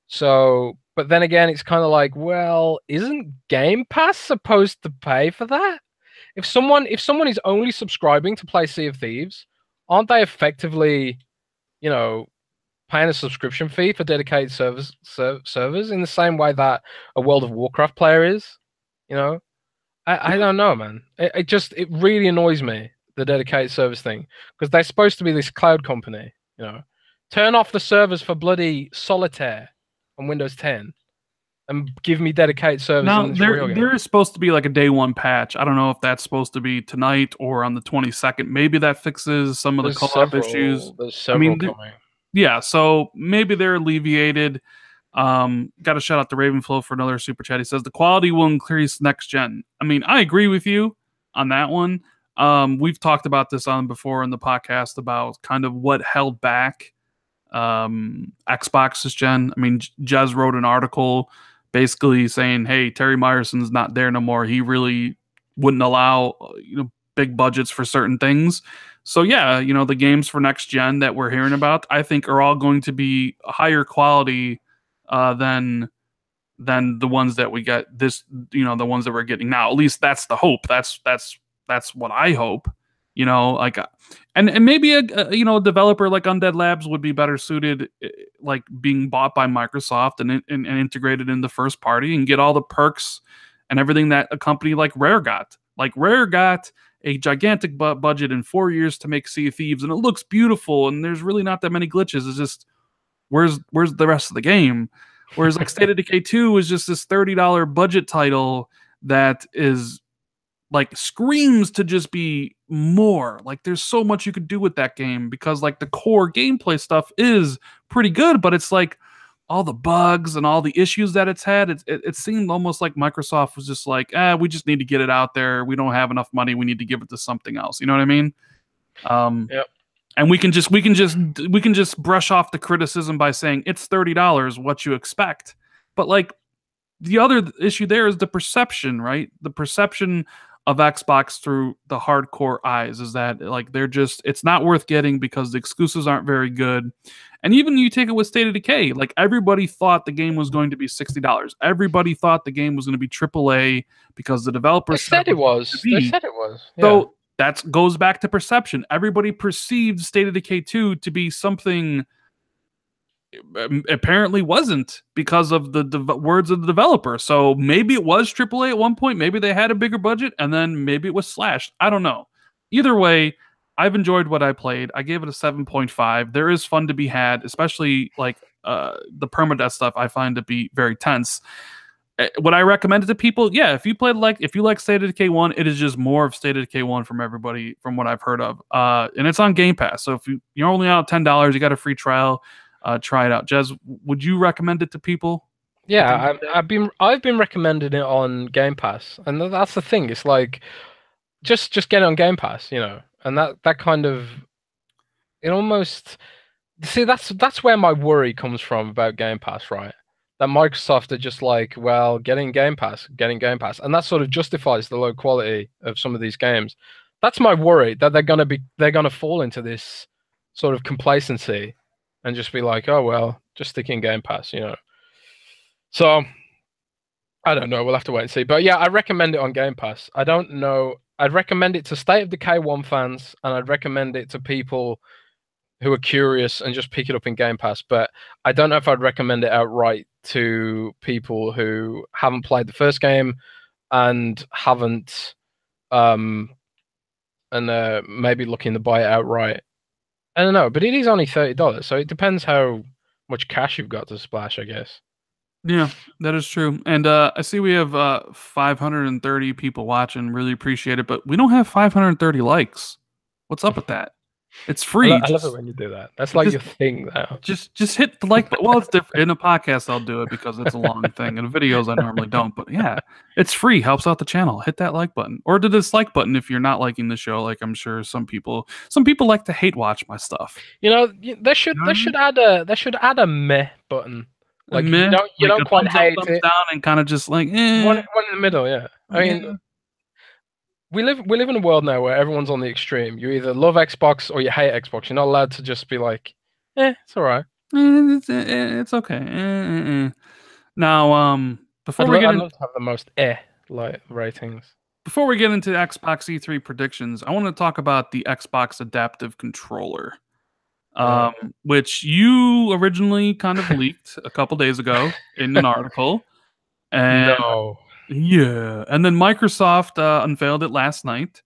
So, but then again, it's kind of like, well, isn't Game Pass supposed to pay for that? If someone is only subscribing to play Sea of Thieves, aren't they effectively, you know, paying a subscription fee for dedicated servers in the same way that a World of Warcraft player is? You know, I don't know, man. It really annoys me, the dedicated service thing, because they're supposed to be this cloud company. You know, turn off the servers for bloody Solitaire on Windows 10 and give me dedicated servers Now in this real game. there is supposed to be like a day one patch. I don't know if that's supposed to be tonight or on the 22nd. Maybe that fixes some of the co-op issues. There's I several mean, coming. yeah, so maybe they're alleviated. Got to shout out to Ravenflow for another super chat. He says the quality will increase next gen. I mean, I agree with you on that one. We've talked about this on before in the podcast about kind of what held back Xbox this gen. I mean, Jez wrote an article basically saying, "Hey, Terry Myerson's not there no more. He really wouldn't allow big budgets for certain things." So yeah, the games for next gen that we're hearing about, I think, are all going to be higher quality than the ones that we get the ones that we're getting now. At least that's the hope. That's what I hope. Like, and maybe a developer like Undead Labs would be better suited, like being bought by Microsoft and integrated in the first party and get all the perks and everything that a company like Rare got. Like Rare got a gigantic budget in 4 years to make Sea of Thieves, and it looks beautiful, and there's really not that many glitches. It's just where's the rest of the game? Whereas like State of Decay 2 is just this $30 budget title that is like screams to just be more. Like there's so much you could do with that game because like the core gameplay stuff is pretty good, but it's like all the bugs and all the issues that it's had. It seemed almost like Microsoft was just like, we just need to get it out there. We don't have enough money. We need to give it to something else. You know what I mean? Yep. And we can just brush off the criticism by saying it's $30. What you expect? But like the other issue there is the perception, right? The perception of Xbox through the hardcore eyes is that like it's not worth getting because the exclusives aren't very good. And even you take it with State of Decay, like everybody thought the game was going to be $60. Everybody thought the game was going to be AAA because the developers said it was. They said it was. Yeah. So that goes back to perception. Everybody perceived State of Decay 2 to be something apparently wasn't because of the words of the developer. So maybe it was AAA at one point. Maybe they had a bigger budget and then maybe it was slashed. I don't know. Either way, I've enjoyed what I played. I gave it a 7.5. There is fun to be had, especially like the permadeath stuff I find to be very tense. Would I recommend it to people? Yeah, if you like State of Decay 1, it is just more of State of Decay 1 from everybody from what I've heard of. And it's on Game Pass. So if you're only out $10, you got a free trial. Try it out. Jez, would you recommend it to people? Yeah, I've been recommending it on Game Pass, and that's the thing. It's like just get it on Game Pass, you know, and that kind of it almost see that's where my worry comes from about Game Pass, right? That Microsoft are just like, well, getting Game Pass, and that sort of justifies the low quality of some of these games. That's my worry that they're gonna fall into this sort of complacency and just be like, oh well, just stick in Game Pass, you know. So I don't know. We'll have to wait and see. But yeah, I recommend it on Game Pass. I don't know. I'd recommend it to State of Decay 1 fans, and I'd recommend it to people who are curious and just pick it up in Game Pass. But I don't know if I'd recommend it outright to people who haven't played the first game and haven't maybe looking to buy it outright. I don't know, but it is only $30, so it depends how much cash you've got to splash, I guess. Yeah, that is true. And I see we have 530 people watching. Really appreciate it, but we don't have 530 likes. What's up with that? It's free. I love it when you do that. That's like your thing now. Just hit the like button. Well, it's different. In a podcast, I'll do it because it's a long thing. In videos, I normally don't. But yeah, it's free. Helps out the channel. Hit that like button or the dislike button if you're not liking the show. Like I'm sure some people like to hate watch my stuff. You know, they should add a meh button. Like you don't quite hate it. Down and kind of just like one in the middle. Yeah, I mean. We live in a world now where everyone's on the extreme. You either love Xbox or you hate Xbox. You're not allowed to just be like, it's all right. It's okay. Now, before we get I'd love to have the most like ratings. Before we get into Xbox E3 predictions, I want to talk about the Xbox Adaptive Controller, which you originally kind of leaked a couple days ago in an article. And no. Yeah, and then Microsoft unveiled it last night.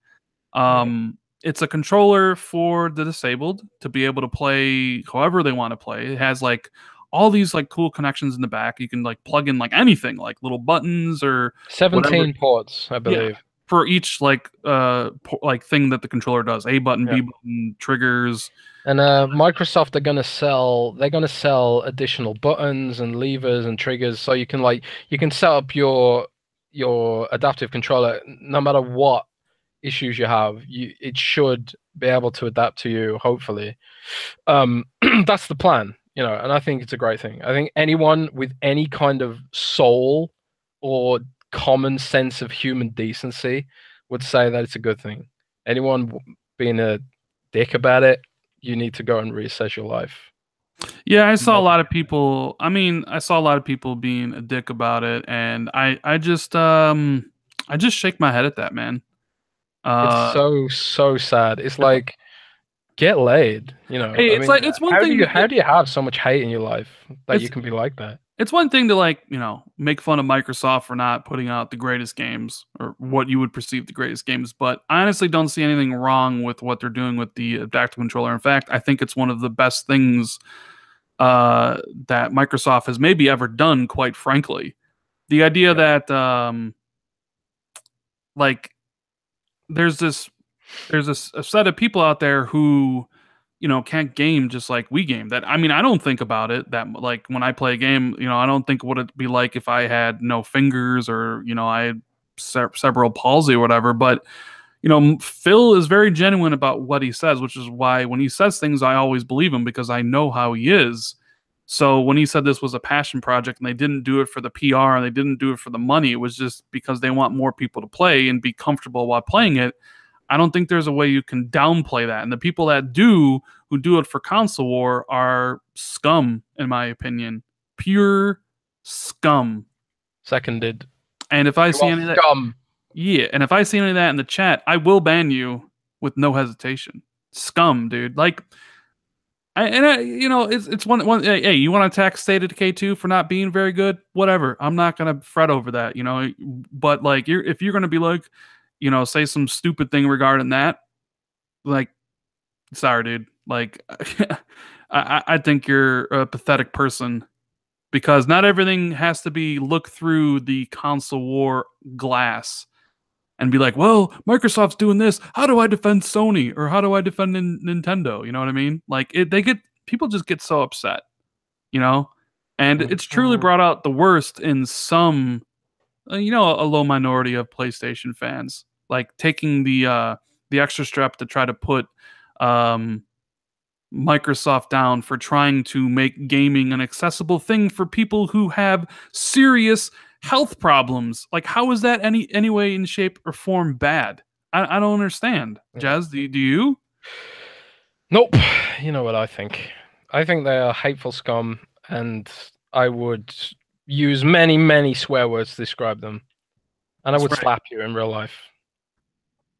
It's a controller for the disabled to be able to play however they want to play. It has like all these like cool connections in the back. You can like plug in like anything, like little buttons or 17 ports, I believe. Yeah, for each like thing that the controller does. A button, B button, triggers. And Microsoft are gonna sell additional buttons and levers and triggers, so you can set up your adaptive controller no matter what issues you have. It should be able to adapt to you, hopefully. That's the plan, you know, and I think it's a great thing. I think anyone with any kind of soul or common sense of human decency would say that it's a good thing. Anyone being a dick about it, you need to go and reassess your life. Yeah, I saw a lot of people. I mean, I saw a lot of people being a dick about it, and I just shake my head at that, man. It's so sad. It's like, get laid, you know. Hey, it's one thing. How do you have so much hate in your life that you can be like that? it's one thing to like, make fun of Microsoft for not putting out the greatest games or what you would perceive the greatest games, but I honestly don't see anything wrong with what they're doing with the adaptive controller. In fact, I think it's one of the best things that Microsoft has maybe ever done, quite frankly. The idea Yeah. that like there's this a set of people out there who can't game just like we game. That, I mean, I don't think about it that, like, when I play a game, I don't think what it'd be like if I had no fingers, or I had cerebral palsy or whatever. But Phil is very genuine about what he says, which is why when he says things, I always believe him because I know how he is. So when he said this was a passion project and they didn't do it for the PR and they didn't do it for the money, it was just because they want more people to play and be comfortable while playing it. I don't think there's a way you can downplay that. And the people that do, who do it for console war, are scum, in my opinion. Pure scum. Seconded. And if I You see are any of that, scum. yeah, and if I see any of that in the chat, I will ban you with no hesitation. Scum, dude. Like, it's one. Hey, you want to attack State of Decay 2 for not being very good? Whatever. I'm not gonna fret over that. But like, if you're gonna be like, say some stupid thing regarding that, like, sorry, dude. Like, I think you're a pathetic person because not everything has to be looked through the console war glass and be like, well, Microsoft's doing this. How do I defend Sony or how do I defend Nintendo? You know what I mean? Like, people just get so upset, you know, and it's truly Mhm. brought out the worst in some, a low minority of PlayStation fans, like taking the extra step to try to put um, Microsoft down for trying to make gaming an accessible thing for people who have serious health problems. Like, how is that any way in shape or form bad? I don't understand. Yeah. Jazz, do you? Nope. You know what I think? I think they are hateful scum, and I would use many, many swear words to describe them. And I That's would right. slap you in real life.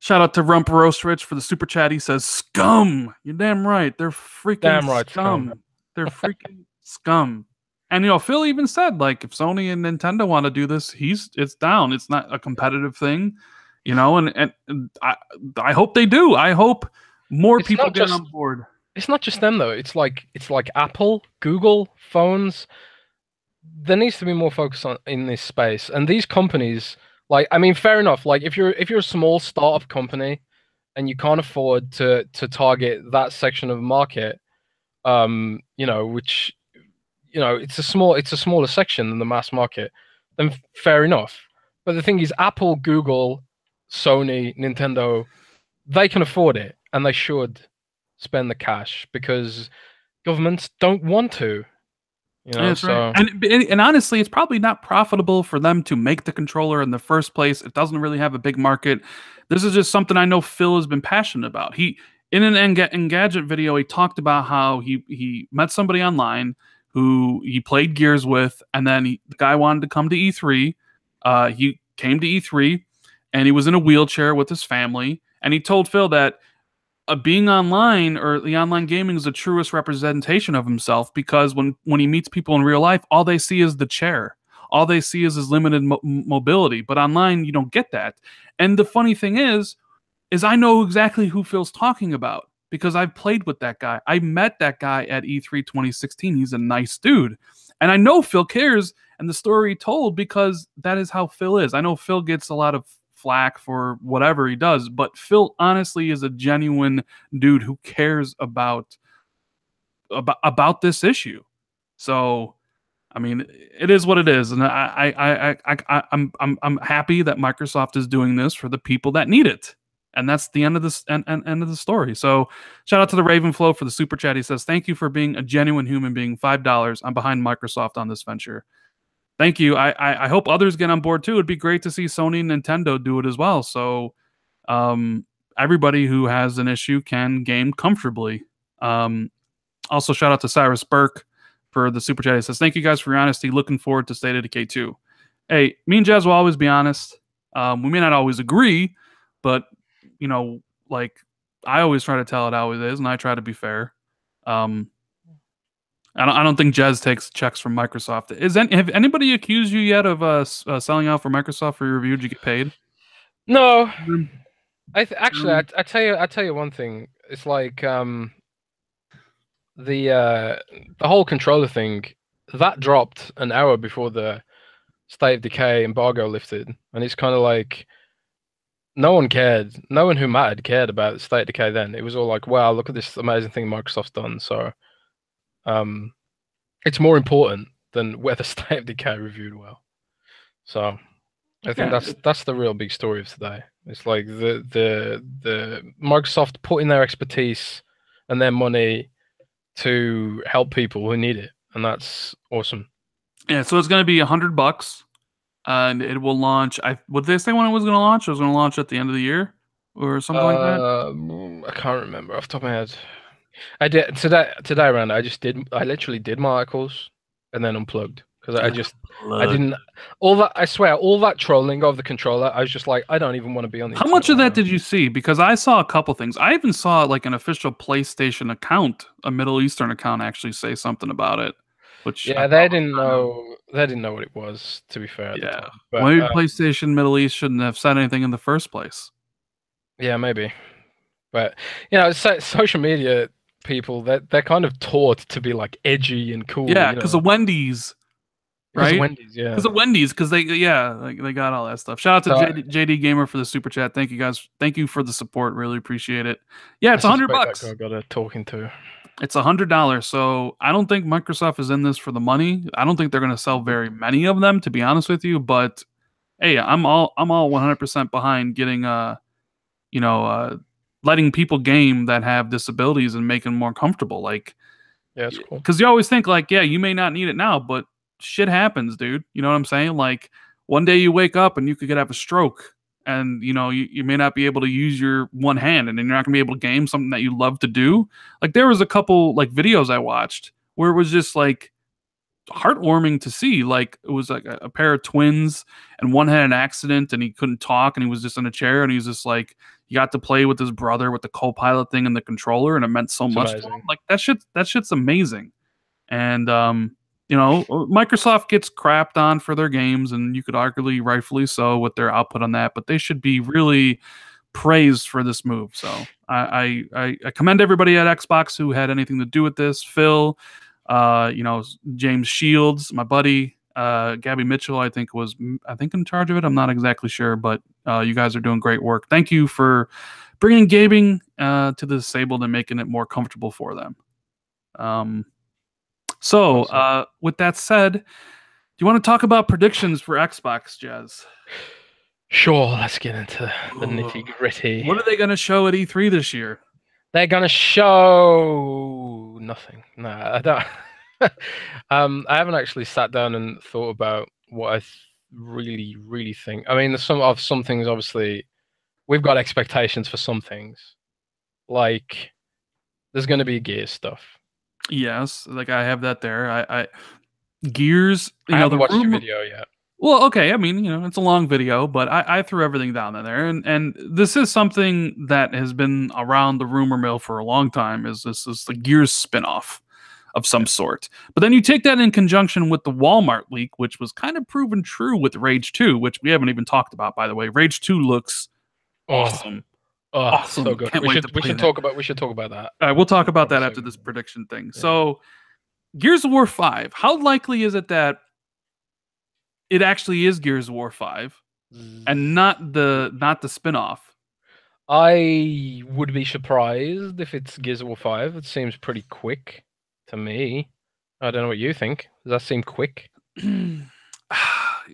Shout out to Rump Roast Rich for the super chat. He says, "Scum." You're damn right. They're freaking Damn right, scum. scum. They're freaking scum. And Phil even said, like, if Sony and Nintendo want to do this, it's down. It's not a competitive thing, and I hope they do. I hope more It's people not get just on board. it's not just them though. It's like Apple, Google, phones. There needs to be more focus on in this space. And these companies, like, I mean, fair enough. Like, if you're a small startup company and you can't afford to target that section of the market, which it's a smaller section than the mass market, then fair enough. But the thing is, Apple, Google, Sony, Nintendo, they can afford it and they should spend the cash because governments don't want to, Yeah, that's right. so And honestly, it's probably not profitable for them to make the controller in the first place. It doesn't really have a big market. This is just something I know Phil has been passionate about. He in an Engadget video, he talked about how he met somebody online who he played Gears with, and then the guy wanted to come to E3. He came to E3, and he was in a wheelchair with his family, and he told Phil that being online or the online gaming is the truest representation of himself because when he meets people in real life, all they see is the chair. All they see is his limited mobility. But online, you don't get that. And the funny thing is I know exactly who Phil's talking about because I've played with that guy. I met that guy at E3 2016. He's a nice dude. And I know Phil cares and the story he told because that is how Phil is. I know Phil gets a lot of flack for whatever he does, but Phil honestly is a genuine dude who cares about this issue. So, I mean, it is what it is, and I'm happy that Microsoft is doing this for the people that need it, and that's the end of this end of the story. So, shout out to the Ravenflow for the super chat. He says, "Thank you for being a genuine human being. $5. I'm behind Microsoft on this venture." Thank you. I hope others get on board too. It'd be great to see Sony and Nintendo do it as well. So, um, everybody who has an issue can game comfortably. Um, Also, shout out to Cyrus Burke for the super chat. He says, "Thank you guys for your honesty. Looking forward to State of Decay 2." Hey, me and Jazz will always be honest. We may not always agree, but like, I always try to tell it how it is, and I try to be fair. Um, I don't think Jez takes checks from Microsoft. Have anybody accused you yet of selling out for Microsoft for your review? Did you get paid? No, Mm, actually, um, I tell you one thing. It's like the uh the whole controller thing that dropped an hour before the State of Decay embargo lifted, and it's kind of like no one cared. No one who mattered cared about State of Decay then. It was all like, wow, look at this amazing thing Microsoft's done. So, um, it's more important than whether State of Decay reviewed well. So, I think yeah, that's the real big story of today. It's like the Microsoft putting their expertise and their money to help people who need it, and that's awesome. yeah. So it's going to be $100, and it will launch. Would they say when it was going to launch? It was going to launch at the end of the year or something like that. I can't remember off the top of my head. I did today around. I literally did my articles and then unplugged because I Look. didn't all that. I swear, all that trolling of the controller. I was just like, I don't even want to be on the How internet much of right that now. did you see? Because I saw a couple things. I even saw like an official PlayStation account, a Middle Eastern account, actually say something about it, which I Yeah, thought was kind of they didn't know what it was, to be fair, at the yeah. time. But Maybe PlayStation Middle East shouldn't have said anything in the first place. yeah, maybe. But social media people, they're kind of taught to be like edgy and cool, Yeah, you because know. of Wendy's, Because of right? Wendy's, Because yeah. of Wendy's, because they yeah, like they got all that stuff. Shout out to So JD Gamer for the super chat. Thank you guys. Thank you for the support. Really appreciate it. Yeah, I it's a hundred suspect that bucks. guy got a talking to. It's $100. So I don't think Microsoft is in this for the money. I don't think they're going to sell very many of them, to be honest with you. But hey, I'm all 100% behind getting you know letting people game that have disabilities and making them more comfortable. Like Yeah, it's cool. because you always think like, yeah, you may not need it now, but shit happens, dude. You know what I'm saying? Like one day you wake up and you could have a stroke, and you may not be able to use your one hand, and then you're not gonna be able to game something that you love to do. Like there was a couple like videos I watched where it was just like heartwarming to see. Like it was like a pair of twins, and one had an accident and he couldn't talk, and he was just in a chair, and he was just like he got to play with his brother with the co-pilot thing and the controller, and it meant so It's much to him. amazing. Like that shit's amazing. And Microsoft gets crapped on for their games, and you could arguably rightfully so with their output on that, but they should be really praised for this move. So I commend everybody at Xbox who had anything to do with this. Phil, James Shields, my buddy, Gabby Mitchell, I think in charge of it. I'm not exactly sure, but you guys are doing great work. Thank you for bringing gaming to the disabled and making it more comfortable for them. Um, so, Awesome. with that said, do you want to talk about predictions for Xbox, Jazz? Sure, let's get into the Ooh. nitty gritty. What are they going to show at E3 this year? They're gonna show nothing. No, I don't. I haven't actually sat down and thought about what really, really think. I mean, there's some things. Obviously, we've got expectations for some things. Like, there's going to be gear stuff. Yes, like I have that there. I Gears, I haven't the watched your rumor. video yet. Well, okay. I mean, it's a long video, but I threw everything down in there, and this is something that has been around the rumor mill for a long time. Is this is the Gears spinoff of some Yeah. sort? But then you take that in conjunction with the Walmart leak, which was kind of proven true with Rage 2, which we haven't even talked about, by the way. Rage 2 looks Oh, awesome, oh, so awesome. good. Can't wait to We play should that. talk about that All right, we'll in talk the about proper that after segment. this prediction thing. Yeah. So, Gears of War 5. How likely is it that it actually is Gears of War 5 and not the spin-off? I would be surprised if it's Gears of War 5. It seems pretty quick to me. I don't know what you think. Does that seem quick?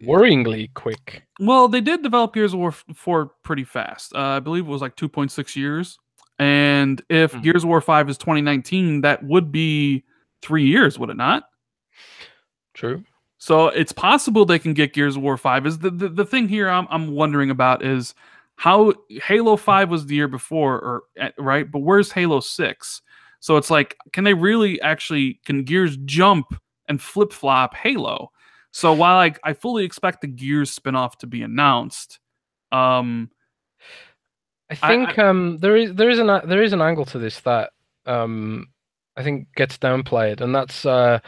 Worryingly quick. Well, they did develop Gears of War 4 pretty fast. I believe it was like 2.6 years. And if Hmm. Gears of War 5 is 2019, that would be 3 years, would it not? True. So it's possible they can get Gears of War 5. Is the thing here I'm wondering about is how Halo 5 was the year before, or right? But where's Halo 6? So it's like, can they really actually can Gears jump and flip flop Halo? So while I fully expect the Gears spinoff to be announced, um, I I think there is an angle to this that um I think gets downplayed, and that's a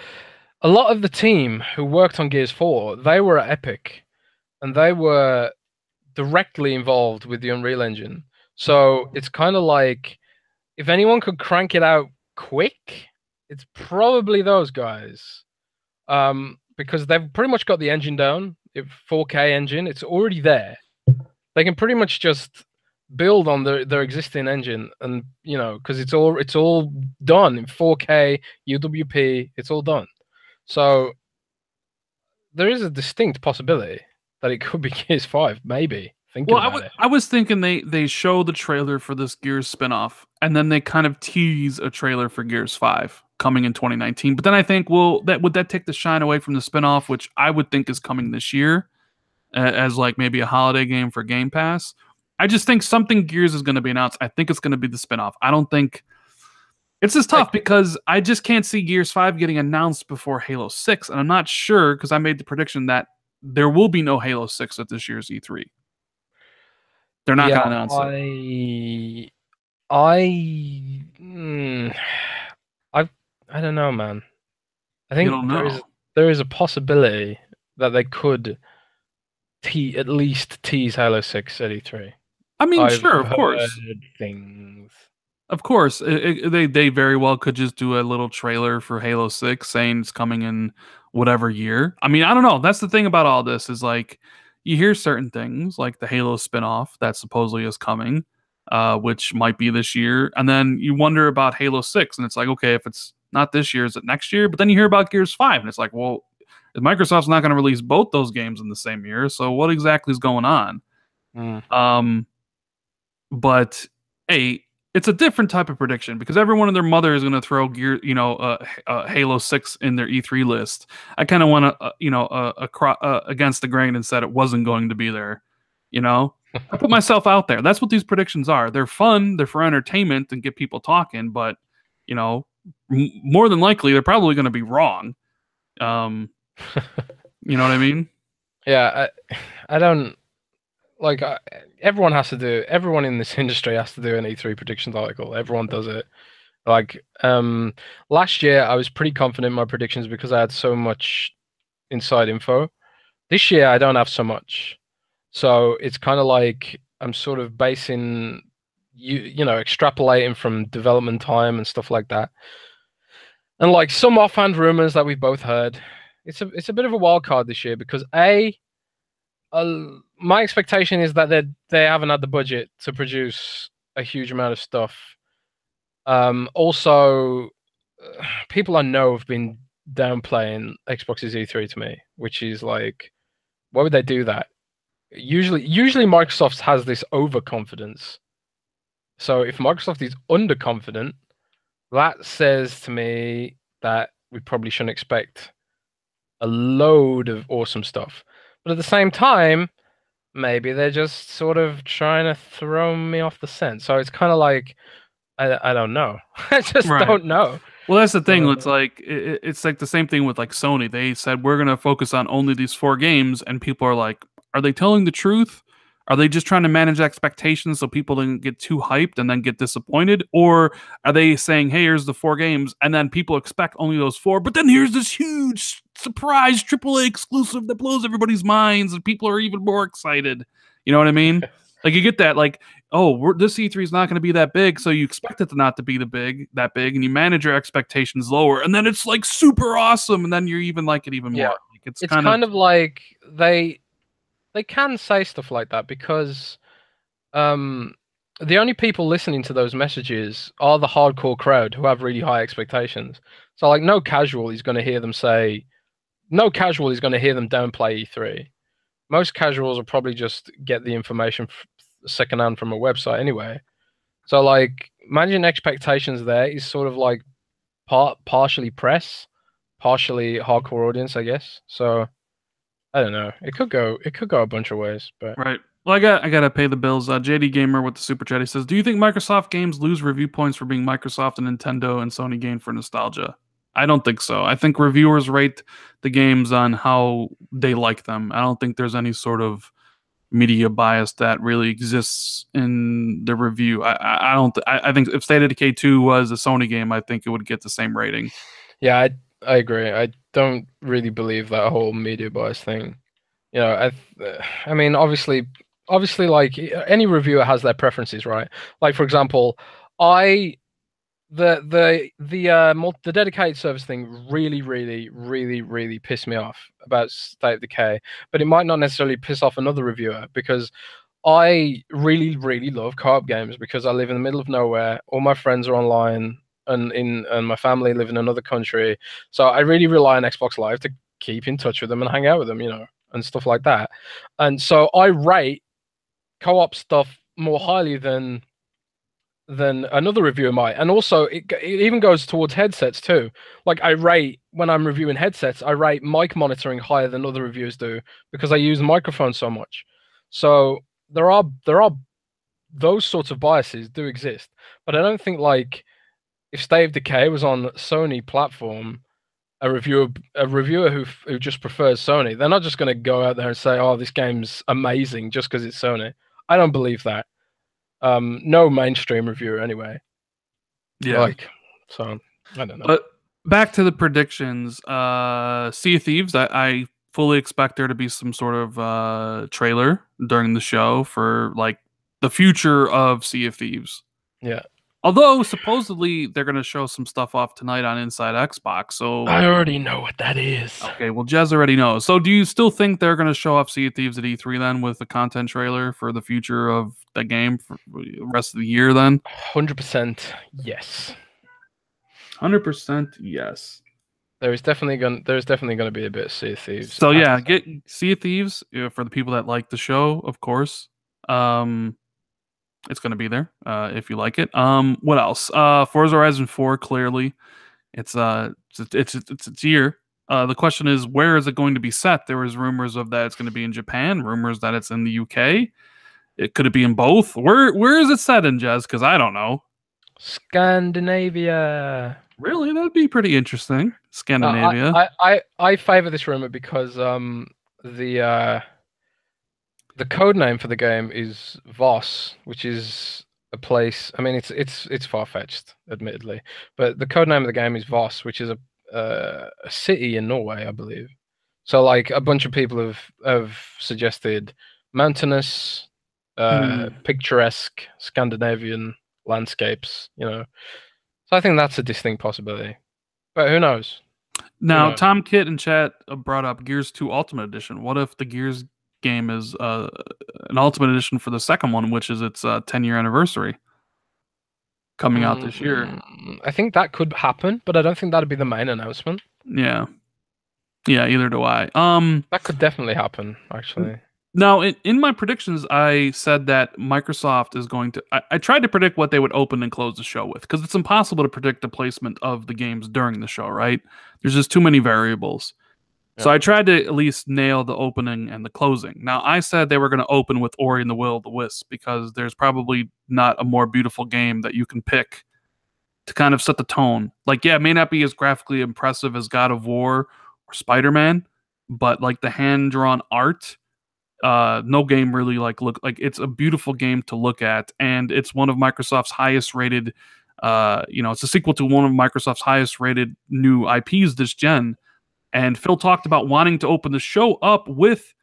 lot of the team who worked on Gears 4. They were at Epic, and they were directly involved with the Unreal Engine. So it's kind of like if anyone could crank it out quick, it's probably those guys. Because they've pretty much got the engine down. If 4K engine, it's already there. They can pretty much just build on their existing engine, and because it's all done in 4K UWP. It's all done. So there is a distinct possibility that it could be Gears 5, maybe. Thinking about it. I was thinking they show the trailer for this Gears spinoff, and then they kind of tease a trailer for Gears 5 coming in 2019. But then I think, well, would that take the shine away from the spinoff, which I would think is coming this year, as like maybe a holiday game for Game Pass. I just think something Gears is going to be announced. I think it's going to be the spinoff. I don't think it's just tough because I just can't see Gears 5 getting announced before Halo 6, and I'm not sure because I made the prediction that there will be no Halo 6 at this year's E3. They're not going to announce it. I don't know, man. I You think don't know. there is a possibility that they could at least tease Halo 6 at E3. I mean, I've sure, of heard course. things. Of course. They very well could just do a little trailer for Halo 6 saying it's coming in whatever year. I mean, I don't know. That's the thing about all this is like you hear certain things like the Halo spinoff that supposedly is coming, which might be this year. And then you wonder about Halo 6, and it's like, okay, if it's not this year, is it next year? But then you hear about Gears 5, and it's like, well, Microsoft's not going to release both those games in the same year. So what exactly is going on? But hey, it's a different type of prediction because everyone and their mother is going to throw Halo 6 in their E3 list. I kind of want to, against the grain and said it wasn't going to be there. I put myself out there. That's what these predictions are. They're fun. They're for entertainment and get people talking. But more than likely, they're probably going to be wrong. You know what I mean? Yeah, I don't like. Everyone in this industry has to do an E3 predictions article. Everyone does it. Like, last year I was pretty confident in my predictions because I had so much inside info. This year I don't have so much, so it's kind of like I'm sort of basing, extrapolating from development time and stuff like that, and like some offhand rumors that we both heard. It's a bit of a wild card this year because my expectation is that they haven't had the budget to produce a huge amount of stuff. Also, people I know have been downplaying Xbox's E3 to me, which is like, why would they do that? Usually Microsoft has this overconfidence. So if Microsoft is underconfident, that says to me that we probably shouldn't expect a load of awesome stuff. But at the same time, maybe they're just sort of trying to throw me off the scent. So it's kind of like, I don't know. I just don't know. Well, that's the thing. It's like the same thing with like Sony. They said we're gonna focus on only these 4 games, and people are like, are they telling the truth? Are they just trying to manage expectations so people don't get too hyped and then get disappointed? Or are they saying, hey, here's the 4 games, and then people expect only those 4, but then here's this huge surprise AAA exclusive that blows everybody's minds and people are even more excited? You know what I mean? Like you get that, like, oh, this E3 is not going to be that big, so you expect it to not to be that big, and you manage your expectations lower, and then it's like super awesome, and then you even like it even more. Like, it's kind of like they can say stuff like that because the only people listening to those messages are the hardcore crowd who have really high expectations. So like no casual is going to hear them downplay E3. Most casuals will probably just get the information secondhand from a website anyway. So like managing expectations there is sort of like partially press, partially hardcore audience, I guess. So I don't know. It could go a bunch of ways, but right. Well, I gotta pay the bills. JD Gamer with the super chat, he says, "Do you think Microsoft games lose review points for being Microsoft and Nintendo and Sony gain for nostalgia?" I don't think so. I think reviewers rate the games on how they like them. I don't think there's any sort of media bias that really exists in the review. I don't. I think if State of Decay 2 was a Sony game, I think it would get the same rating. Yeah, I agree. I don't really believe that whole media bias thing. You know, I mean, obviously, like any reviewer has their preferences, right? Like, for example, I the dedicated service thing really pissed me off about State of Decay, but it might not necessarily piss off another reviewer because I really love co-op games because I live in the middle of nowhere. All my friends are online, and my family live in another country, so I really rely on Xbox Live to keep in touch with them and hang out with them, and stuff like that. And so I rate co-op stuff more highly than another reviewer might. And also it even goes towards headsets too. Like I rate when I'm reviewing headsets, I rate mic monitoring higher than other reviewers do because I use microphones so much. So there are those sorts of biases do exist. But I don't think like if State of Decay was on Sony platform, a reviewer who just prefers Sony, they're not just going to go out there and say, "Oh, this game's amazing" just because it's Sony. I don't believe that. No mainstream reviewer anyway. Yeah. Like, so I don't know. But back to the predictions. Sea of Thieves. I fully expect there to be some sort of trailer during the show for like the future of Sea of Thieves. Yeah. Although supposedly they're going to show some stuff off tonight on Inside Xbox. So I already know what that is. okay, well Jez already knows. So do you still think they're going to show off Sea of Thieves at E3 then with the content trailer for the future of the game for the rest of the year then? 100% yes. 100% yes. There's definitely gonna be a bit of Sea of Thieves. So yeah, get Sea of Thieves for the people that like the show, of course. It's going to be there if you like it. What else? Forza Horizon 4 clearly it's year. The question is, where is it going to be set? There was rumors of that it's going to be in Japan, rumors that it's in the UK. Could it be in both? Where is it set in, Jez? Because I don't know. Scandinavia. Really, that'd be pretty interesting. Scandinavia. I favor this rumor because the code name for the game is Voss, which is a place. I mean, it's far fetched, admittedly, but the code name of the game is Voss, which is a city in Norway, I believe. So, like, a bunch of people have suggested mountainous, picturesque Scandinavian landscapes. So I think that's a distinct possibility, but who knows? Now, Tom Kit in chat brought up Gears 2 Ultimate Edition. What if the Gears game is an Ultimate Edition for the second one, which is its 10-year anniversary coming out this year? I think that could happen, but I don't think that'd be the main announcement. Yeah, either do I. That could definitely happen, actually. Now, in my predictions, I said that Microsoft is going to... I tried to predict what they would open and close the show with, because it's impossible to predict the placement of the games during the show, right? There's just too many variables. Yeah. So I tried to at least nail the opening and the closing. Now, I said they were going to open with Ori and the Will of the Wisp, because there's probably not a more beautiful game that you can pick to kind of set the tone. Like, yeah, it may not be as graphically impressive as God of War or Spider-Man, but like the hand-drawn art... no game really look like it's a beautiful game to look at, and it's one of Microsoft's highest rated it's a sequel to one of Microsoft's highest rated new IPs this gen. And Phil talked about wanting to open the show up with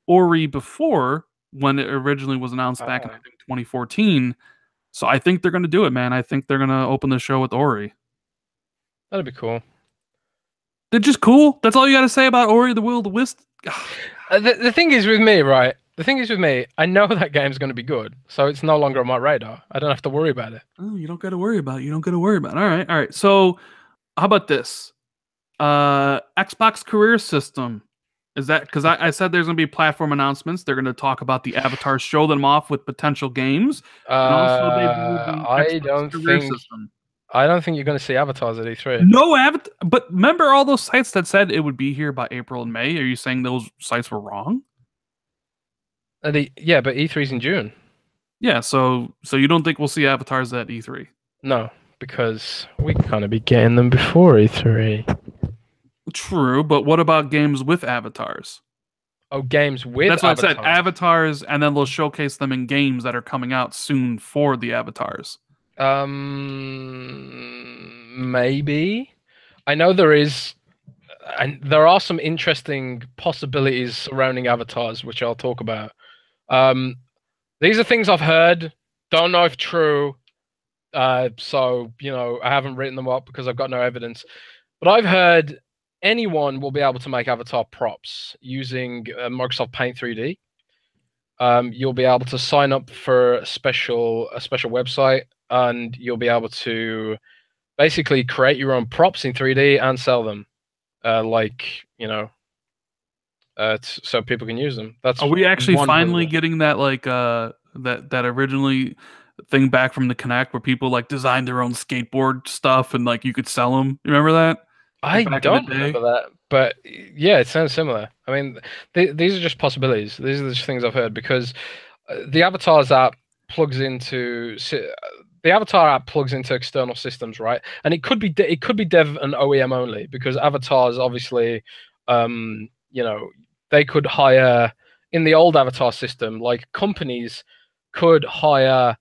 Ori before, when it originally was announced back in, I think, 2014. So I think they're going to do it, man. I think they're going to open the show with Ori. That'd be cool. They're just cool. That's all you got to say about Ori the Will of the Wisp. The thing is with me, right? The thing is with me, I know that game's going to be good, so it's no longer on my radar. I don't have to worry about it. Oh, you don't got to worry about it. You don't got to worry about it. All right. So, how about this? Xbox career system. Is that because I said there's going to be platform announcements? They're going to talk about the avatars, show them off with potential games. And also they do the Xbox career system. I don't think you're going to see avatars at E3. No avatar, but remember all those sites that said it would be here by April and May? Are you saying those sites were wrong? Yeah, but E3's in June. Yeah, so you don't think we'll see avatars at E3? No, because we kind of be getting them before E3. True, but what about games with avatars? Oh, games with That's what I said. avatars. Avatars, and then they'll showcase them in games that are coming out soon for the avatars. Maybe. I know there is, and there are some interesting possibilities surrounding avatars, which I'll talk about. Um, these are things I've heard. Don't know if true. So I haven't written them up because I've got no evidence. But I've heard anyone will be able to make avatar props using Microsoft Paint 3D. You'll be able to sign up for a special website, and you'll be able to basically create your own props in 3D and sell them, like so people can use them. That's Are we actually one finally possibility. getting that that originally thing back from the Connect where people like designed their own skateboard stuff and like you could sell them? You remember that? Like I back in the don't day? remember that, but yeah, it sounds similar. I mean, these are just possibilities. These are just things I've heard because the avatars app plugs into the avatar app plugs into external systems, right? And it could be dev and OEM only because avatars obviously, um, you know, they could hire in the old avatar system, like companies could hire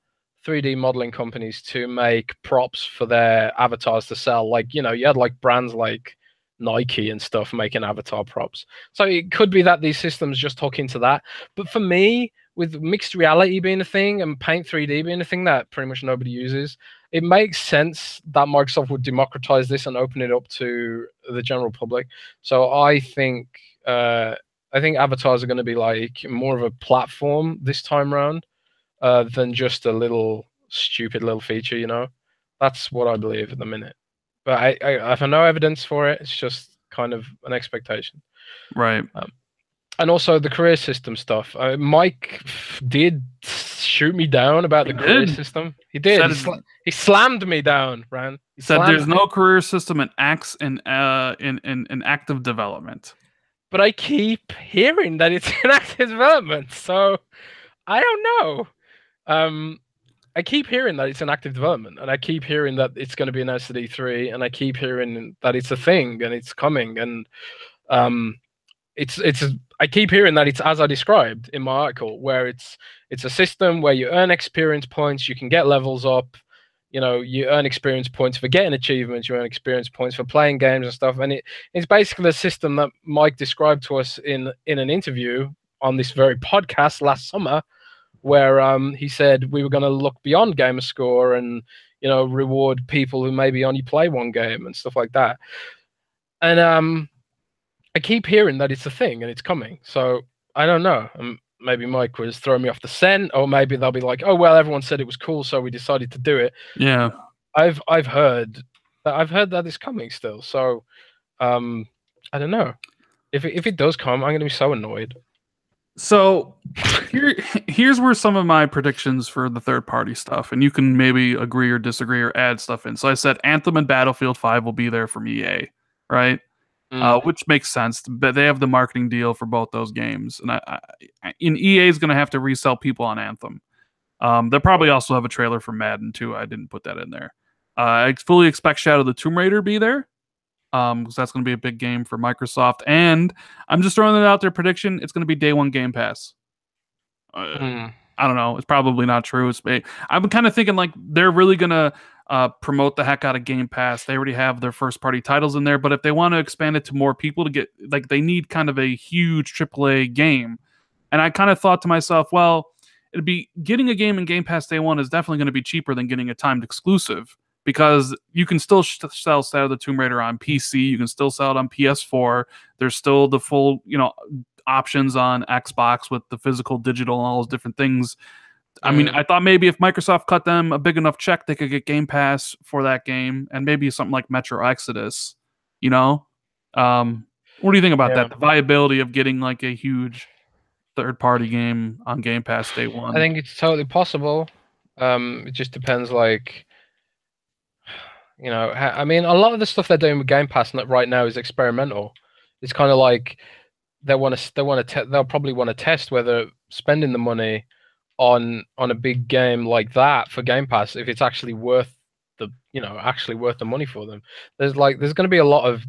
3D modeling companies to make props for their avatars to sell. Like, you had like brands like Nike and stuff making avatar props. So it could be that these systems just hook into that. But for me, with mixed reality being a thing and Paint 3D being a thing that pretty much nobody uses, it makes sense that Microsoft would democratize this and open it up to the general public. So I think avatars are going to be like more of a platform this time around than just a little stupid little feature. That's what I believe at the minute. But I have no evidence for it. It's just kind of an expectation. Right. Um, and also the career system stuff. Mike did shoot me down about He the career did. system. He did. Said He slammed me down, Ran. He said there's slammed me. no career system in acts in active development. But I keep hearing that it's in active development. So I don't know. Um, I keep hearing that it's an active development, and I keep hearing that it's going to be announced at E3, and I keep hearing that it's a thing and it's coming, and um, it's I keep hearing that it's as I described in my article, where it's a system where you earn experience points, you can get levels up, you earn experience points for getting achievements, you earn experience points for playing games and stuff, and it's basically a system that Mike described to us in an interview on this very podcast last summer where he said we were going to look beyond gamer score and reward people who maybe only play one game and stuff like that. And I keep hearing that it's a thing and it's coming. So I don't know. Maybe Mike was throwing me off the scent, or maybe they'll be like, "Oh well, everyone said it was cool, so we decided to do it." Yeah. I've heard that it's coming still. So I don't know. If it does come, I'm going to be so annoyed. So here's where some of my predictions for the third party stuff, and you can maybe agree or disagree or add stuff in. So I said Anthem and Battlefield 5 will be there from EA, right? Which makes sense, but they have the marketing deal for both those games, and EA is going to have to resell people on Anthem. They'll probably also have a trailer for Madden too. I didn't put that in there. I fully expect Shadow of the Tomb Raider to be there, because that's going to be a big game for Microsoft. And I'm just throwing it out there. Prediction: it's going to be day one Game Pass. I don't know. It's probably not true. I'm kind of thinking like they're really going to promote the heck out of Game Pass. They already have their first party titles in there, but if they want to expand it to more people to get like they need kind of a huge AAA game. And I kind of thought to myself, well, it'd be getting a game in Game Pass day one is definitely going to be cheaper than getting a timed exclusive because you can still sell Shadow of the Tomb Raider on PC. You can still sell it on PS4. There's still the full, options on Xbox with the physical, digital, and all those different things. I mean, I thought maybe if Microsoft cut them a big enough check, they could get Game Pass for that game and maybe something like Metro Exodus, What do you think about Yeah. that? The viability of getting like a huge third-party game on Game Pass day I one. think it's totally possible. It just depends, like, I mean, a lot of the stuff they're doing with Game Pass right now is experimental. It's kind of like they'll probably want to test whether spending the money on a big game like that for Game Pass, if it's actually worth the money for them. There's going to be a lot of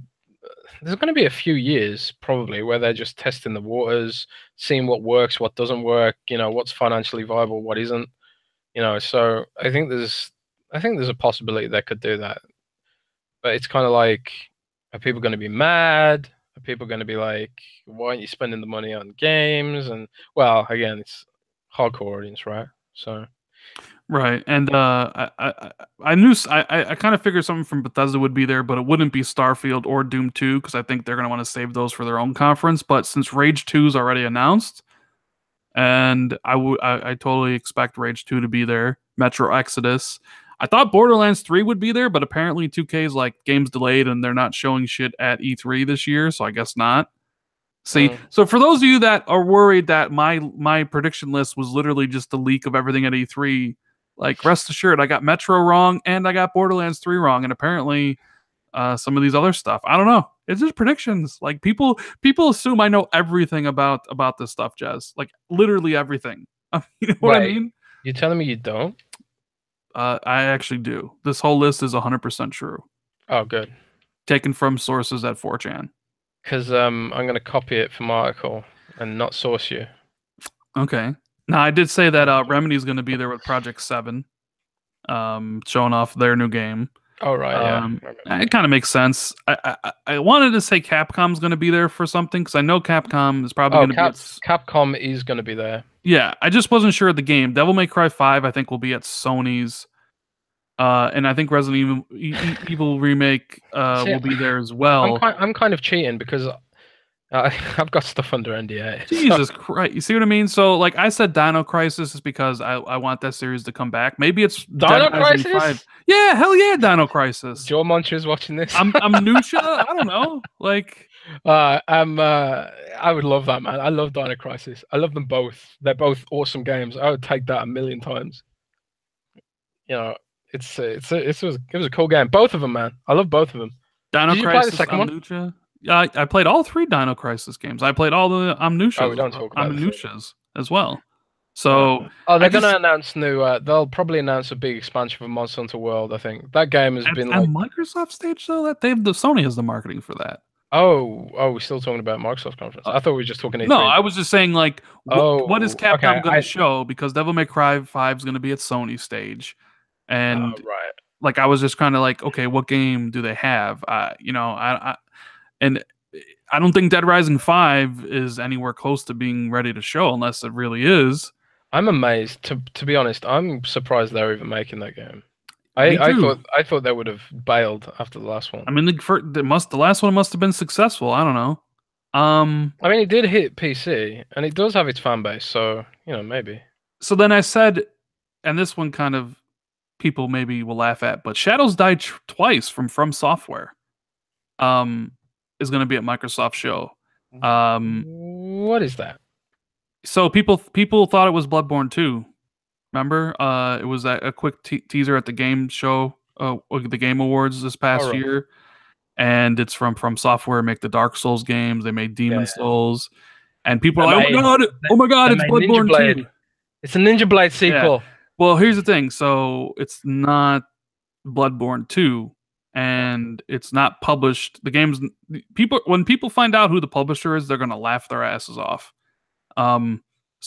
there's going to be a few years probably where they're just testing the waters, seeing what works, what doesn't work, what's financially viable, what isn't, so I think there's a possibility they could do that. But it's kind of like, are people going to be mad? Are people going to be like, why aren't you spending the money on games? And well, again, it's hardcore audience, right? So Right, and I knew I kind of figured something from Bethesda would be there, but it wouldn't be Starfield or Doom 2 because I think they're gonna want to save those for their own conference. But since Rage 2 is already announced, and I totally expect Rage 2 to be there. Metro Exodus. I thought Borderlands 3 would be there, but apparently 2K's like game's delayed and they're not showing shit at E3 this year, so I guess not. See, so for those of you that are worried that my prediction list was literally just a leak of everything at E3, like rest assured, I got Metro wrong and I got Borderlands 3 wrong, and apparently some of these other stuff. I don't know. It's just predictions. Like people assume I know everything about this stuff, Jez. Like literally everything. You know what I wait, mean? you're telling me you don't? I actually do. This whole list is 100% true. Oh, good. Taken from sources at 4chan. Because I'm gonna copy it from article and not source you. Okay. Now I did say that Remedy's going to be there with Project 7, showing off their new game. Oh right, yeah. It kind of makes sense. I wanted to say Capcom's going to be there for something because I know Capcom is probably going to be. Capcom is going to be there. Yeah, I just wasn't sure of the game. Devil May Cry 5, I think, will be at Sony's. And I think Resident Evil Remake will be there as well. I'm kind of cheating because I've got stuff under NDA. Jesus Christ. You see what I mean? So, like I said, Dino Crisis is because I want that series to come back. Maybe it's Dino Crisis? 5. Yeah, hell yeah, Dino Crisis. Joe Moncher's watching this. I'm Nusha. I don't know. Like, I would love that, man. I love Dino Crisis. I love them both. They're both awesome games. I would take that a million times. It was a cool game. Both of them, man. I love both of them. Dino Did Crisis, you play the second one? Yeah, I played all 3 Dino Crisis games. I played all the Amnutias. Oh, we don't talk about Amnutias as well. So, they're going to announce new. They'll probably announce a big expansion for Monster Hunter World. I think that game has been like Microsoft stage though. That Sony has the marketing for that. Oh, we're still talking about Microsoft conference. I thought we were just talking E3. No, I was just saying like, what is Capcom going to show? Because Devil May Cry 5 is going to be at Sony stage, and right. Like I was just kind of like, okay, what game do they have? And I don't think Dead Rising 5 is anywhere close to being ready to show unless it really is. I'm amazed. To be honest, I'm surprised they're even making that game. I thought they would have bailed after the last one. I mean, the last one must have been successful. I don't know. I mean, it did hit PC, and it does have its fan base, so maybe. So then I said, and this one kind of people maybe will laugh at, but Shadows Die twice from Software. Is going to be at Microsoft show. What is that? So people thought it was Bloodborne 2. Remember? It was a quick teaser at the game show, the Game Awards this past year. And it's from Software, make the Dark Souls games. They made Demon Souls. And people are like, oh my god, it's Bloodborne 2. It's a Ninja Blade sequel. Yeah. Well, here's the thing. So it's not Bloodborne 2. And it's not published. The game's when people find out who the publisher is, they're gonna laugh their asses off.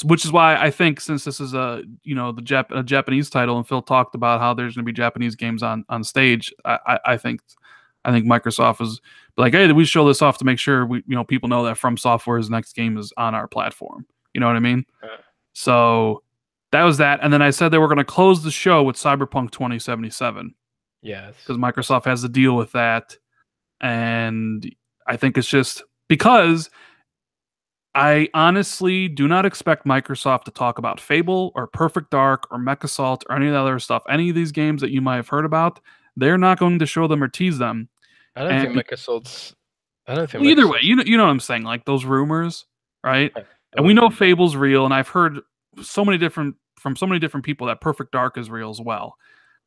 Which is why I think since this is a Japanese title, and Phil talked about how there's gonna be Japanese games on stage, I think Microsoft is like, hey, we show this off to make sure people know that From Software's next game is on our platform. You know what I mean? So that was that, and then I said they were gonna close the show with Cyberpunk 2077. Yes, because Microsoft has to deal with that, and I think it's just because I honestly do not expect Microsoft to talk about Fable or Perfect Dark or MechAssault or any of the other stuff. Any of these games that you might have heard about, they're not going to show them or tease them. I don't think MechAssault's. I don't think. Well, either way, you know what I'm saying, like those rumors, right? And we know Fable's real, and I've heard from so many different people that Perfect Dark is real as well.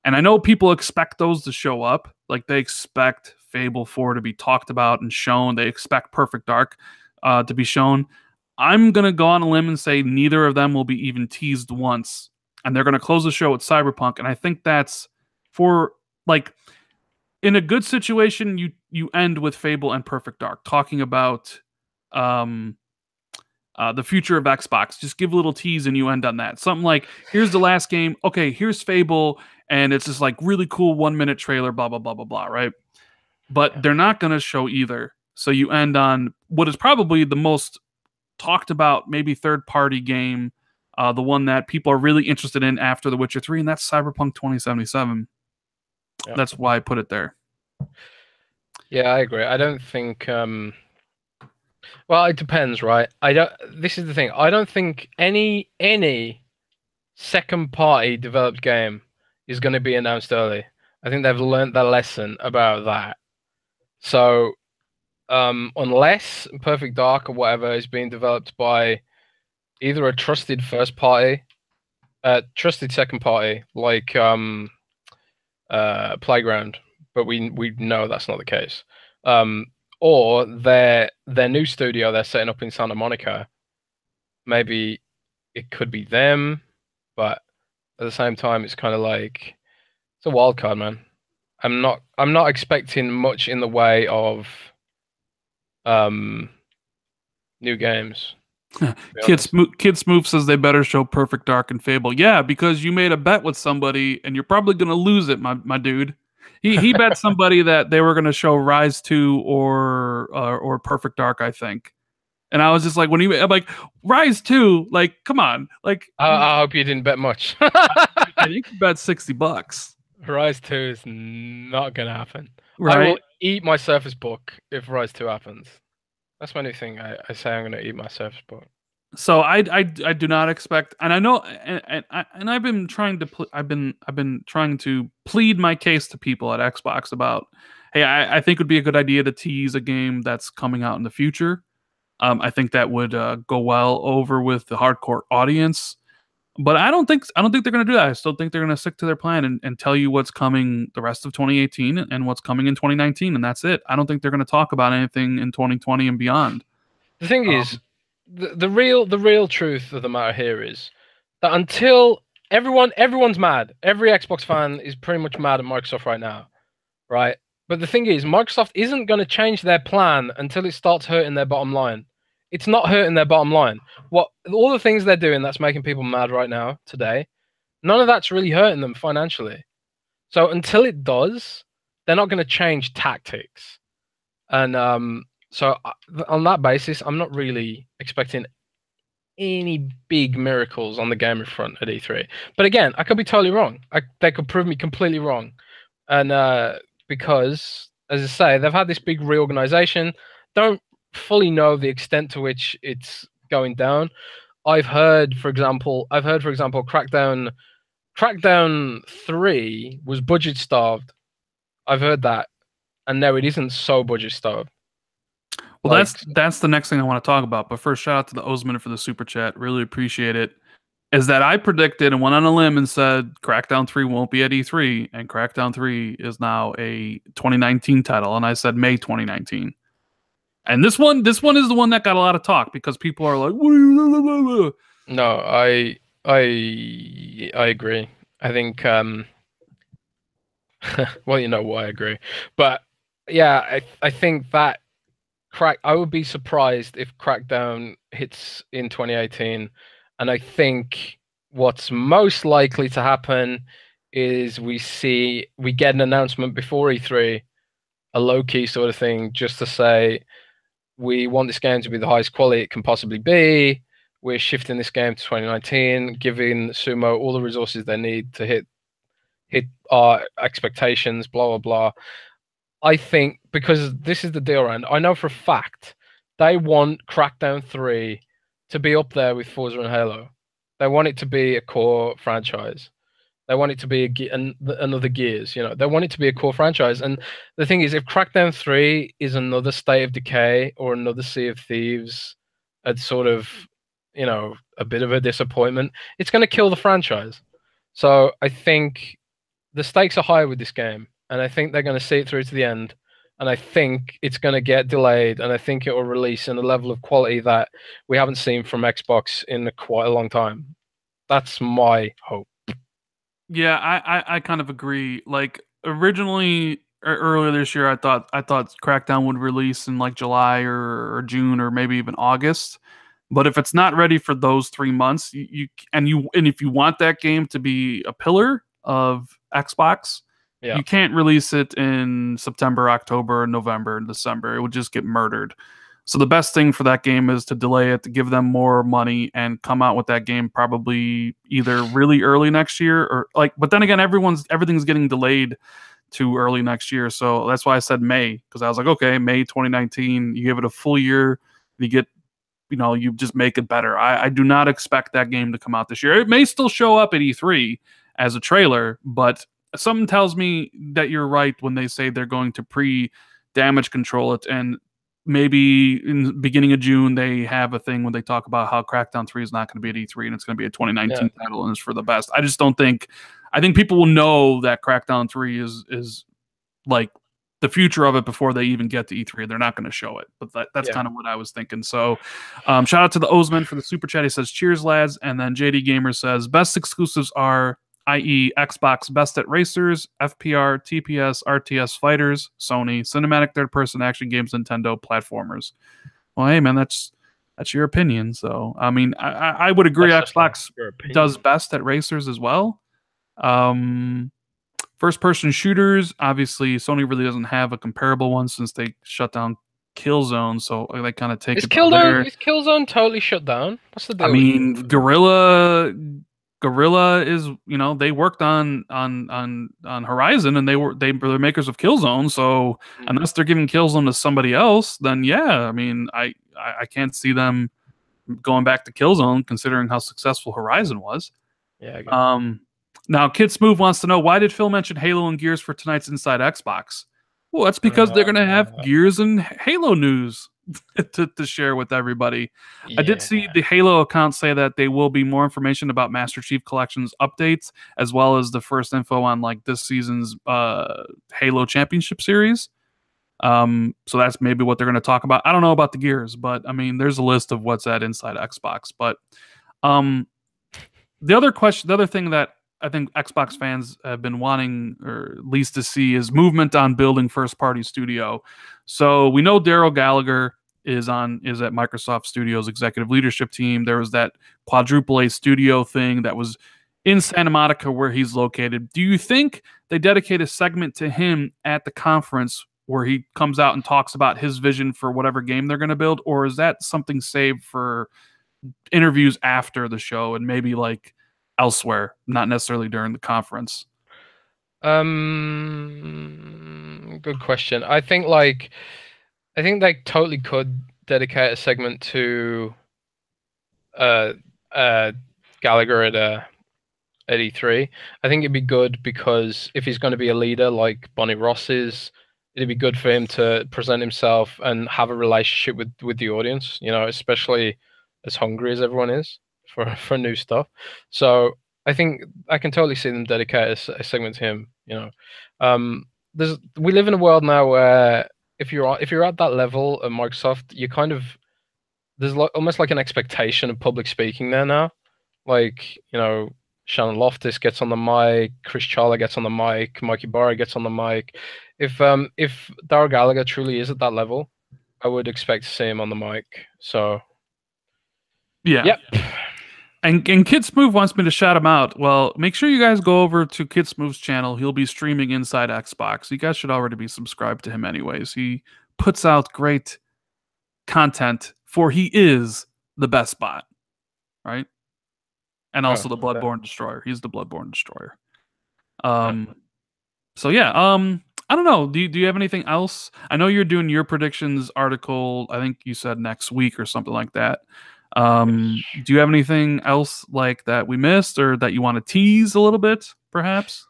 And I know people expect those to show up. Like they expect Fable 4 to be talked about and shown. They expect Perfect Dark to be shown. I'm going to go on a limb and say neither of them will be even teased once. And they're going to close the show with Cyberpunk. And I think that's for, like, in a good situation, you end with Fable and Perfect Dark, talking about um the future of Xbox. Just give a little tease and you end on that. Something like, here's the last game. Okay, here's Fable, and it's this like really cool 1 minute trailer, blah blah blah blah blah, right? But Yeah. they're not gonna show either. So you end on what is probably the most talked about, maybe third party game, the one that people are really interested in after The Witcher 3, and that's Cyberpunk 2077. Yeah. That's why I put it there. Yeah, I agree. I don't think well, it depends, right? I don't This is the thing. I don't think any second party developed game is going to be announced early. I think they've learned their lesson about that. So, unless Perfect Dark or whatever is being developed by either a trusted first party, trusted second party, like Playground, but we know that's not the case. Or their new studio they're setting up in Santa Monica. Maybe it could be them, but at the same time, it's kind of like it's a wild card, man. I'm not expecting much in the way of um new games, to be honest. Kid Smooth says they better show Perfect Dark and Fable. Yeah, because you made a bet with somebody and you're probably gonna lose it, my dude. He bet somebody that they were gonna show Rise 2 or Perfect Dark, I think. And I was just like, I'm like, Rise 2, like, come on, like, I hope you didn't bet much. I think you bet $60, Rise 2 is not gonna happen. I right? will eat my Surface Book if Rise 2 happens. That's my new thing. I say I'm gonna eat my Surface Book. So I do not expect, and I know, and I've been trying to I've been trying to plead my case to people at Xbox about, hey, I think it would be a good idea to tease a game that's coming out in the future. I think that would go well over with the hardcore audience. But I don't think they're going to do that. I still think they're going to stick to their plan and tell you what's coming the rest of 2018 and what's coming in 2019, and that's it. I don't think they're going to talk about anything in 2020 and beyond. The thing is, Um, the real truth of the matter here is that until everyone's mad. Every Xbox fan is pretty much mad at Microsoft right now, right? But the thing is, Microsoft isn't going to change their plan until it starts hurting their bottom line. It's not hurting their bottom line. What all the things they're doing that's making people mad right now today, none of that's really hurting them financially. So until it does, they're not going to change tactics. And so on that basis, I'm not really expecting any big miracles on the gaming front at E3. But again, I could be totally wrong. They could prove me completely wrong. And because, as I say, they've had this big reorganization, don't fully know the extent to which it's going down. I've heard, for example, Crackdown 3 was budget starved. I've heard that. And no, it isn't so budget starved. well, Like, that's the next thing I want to talk about. But first, shout out to the Osman for the super chat. Really appreciate it. Is that I predicted and went on a limb and said Crackdown 3 won't be at E3, and Crackdown 3 is now a 2019 title, and I said May 2019. And this one is the one that got a lot of talk because people are like, "What are you?" no, I agree. I think well, you know why I agree. But yeah, I think that I would be surprised if Crackdown hits in 2018. And I think what's most likely to happen is we get an announcement before E3, a low key sort of thing, just to say we want this game to be the highest quality it can possibly be. We're shifting this game to 2019, giving Sumo all the resources they need to hit our expectations, blah blah blah. I think because this is the deal, Rand. I know for a fact they want Crackdown 3 to be up there with Forza and Halo. They want it to be a core franchise. They want it to be another Gears. You know, they want it to be a core franchise. And the thing is, if Crackdown 3 is another State of Decay or another Sea of Thieves, it's sort of, you know, a bit of a disappointment. It's going to kill the franchise. So I think the stakes are high with this game, and I think they're going to see it through to the end. And I think it's going to get delayed, and I think it will release in a level of quality that we haven't seen from Xbox in quite a long time. That's my hope. Yeah, I kind of agree. Like originally, earlier this year, I thought Crackdown would release in like July or June or maybe even August. But if it's not ready for those 3 months, and if you want that game to be a pillar of Xbox, Yeah, you can't release it in September, October, November, and December. It would just get murdered. So the best thing for that game is to delay it, to give them more money, and come out with that game probably either really early next year or like. But then again, everything's getting delayed to early next year. So that's why I said May, because I was like, okay, May 2019. You give it a full year, you get, you just make it better. I do not expect that game to come out this year. It may still show up at E3 as a trailer, but something tells me that you're right when they say they're going to pre-damage control it, and maybe in the beginning of June they have a thing when they talk about how Crackdown 3 is not going to be at E3 and it's going to be a 2019 yeah, title and it's for the best. I just don't think. I think people will know that Crackdown 3 is like the future of it before they even get to E3. They're not going to show it, but that's yeah. kind of what I was thinking. So, shout out to the Ozman for the super chat. He says, "Cheers, lads." And then JD Gamer says, "Best exclusives are, i.e., Xbox best at racers, FPR, TPS, RTS fighters, Sony, cinematic third-person action games, Nintendo platformers." Well, hey man, that's your opinion. So, I mean, I would agree. That's just Xbox your opinion. does best at racers as well. Um, First person shooters, obviously, Sony really doesn't have a comparable one since they shut down Killzone, so they kind of take Is it by there. Killzone totally shut down? What's the I deal with mean, Gorilla is, they worked on Horizon, and they were the makers of Killzone, so Mm. unless they're giving Killzone to somebody else, then yeah, I mean, I can't see them going back to Killzone considering how successful Horizon was. Yeah, I guess. Um, Now, Kid Smooth wants to know, why did Phil mention Halo and Gears for tonight's Inside Xbox? Well, that's because they're going to have Uh, Gears and Halo news to share with everybody. I did yeah. see the Halo account say that they will be more information about Master Chief Collection's updates, as well as the first info on like this season's Halo Championship Series. So that's maybe what they're going to talk about. I don't know about the Gears, but I mean, there's a list of what's at Inside Xbox. But um, the other thing that I think Xbox fans have been wanting, or at least to see, is movement on building first party studio. So we know Daryl Gallagher is at Microsoft Studios executive leadership team. There was that quadruple A studio thing that was in Santa Monica where he's located. Do you think they dedicate a segment to him at the conference where he comes out and talks about his vision for whatever game they're going to build, or is that something saved for interviews after the show and maybe like elsewhere, not necessarily during the conference? Good question. I think they totally could dedicate a segment to uh uh Gallagher at E3. I think it'd be good because if he's going to be a leader like Bonnie Ross is, it'd be good for him to present himself and have a relationship with the audience, especially as hungry as everyone is for new stuff. So I think I can totally see them dedicate a segment to him, we live in a world now where if you're at that level at Microsoft, you kind of there's almost like an expectation of public speaking there now. Like, Shannon Loftus gets on the mic, Chris Charla gets on the mic, Mikey Barra gets on the mic. If Darrell Gallagher truly is at that level, I would expect to see him on the mic. So Yeah. yep. And Kid Smooth wants me to shout him out. Well, make sure you guys go over to Kid Smooth's channel. He'll be streaming Inside Xbox. You guys should already be subscribed to him anyways. He puts out great content, for he is the best bot, right? And also the Bloodborne Destroyer. He's the Bloodborne Destroyer. So yeah, I don't know. Do you have anything else? I know you're doing your predictions article. I think you said next week or something like that. Do you have anything else like that we missed, or that you want to tease a little bit, perhaps?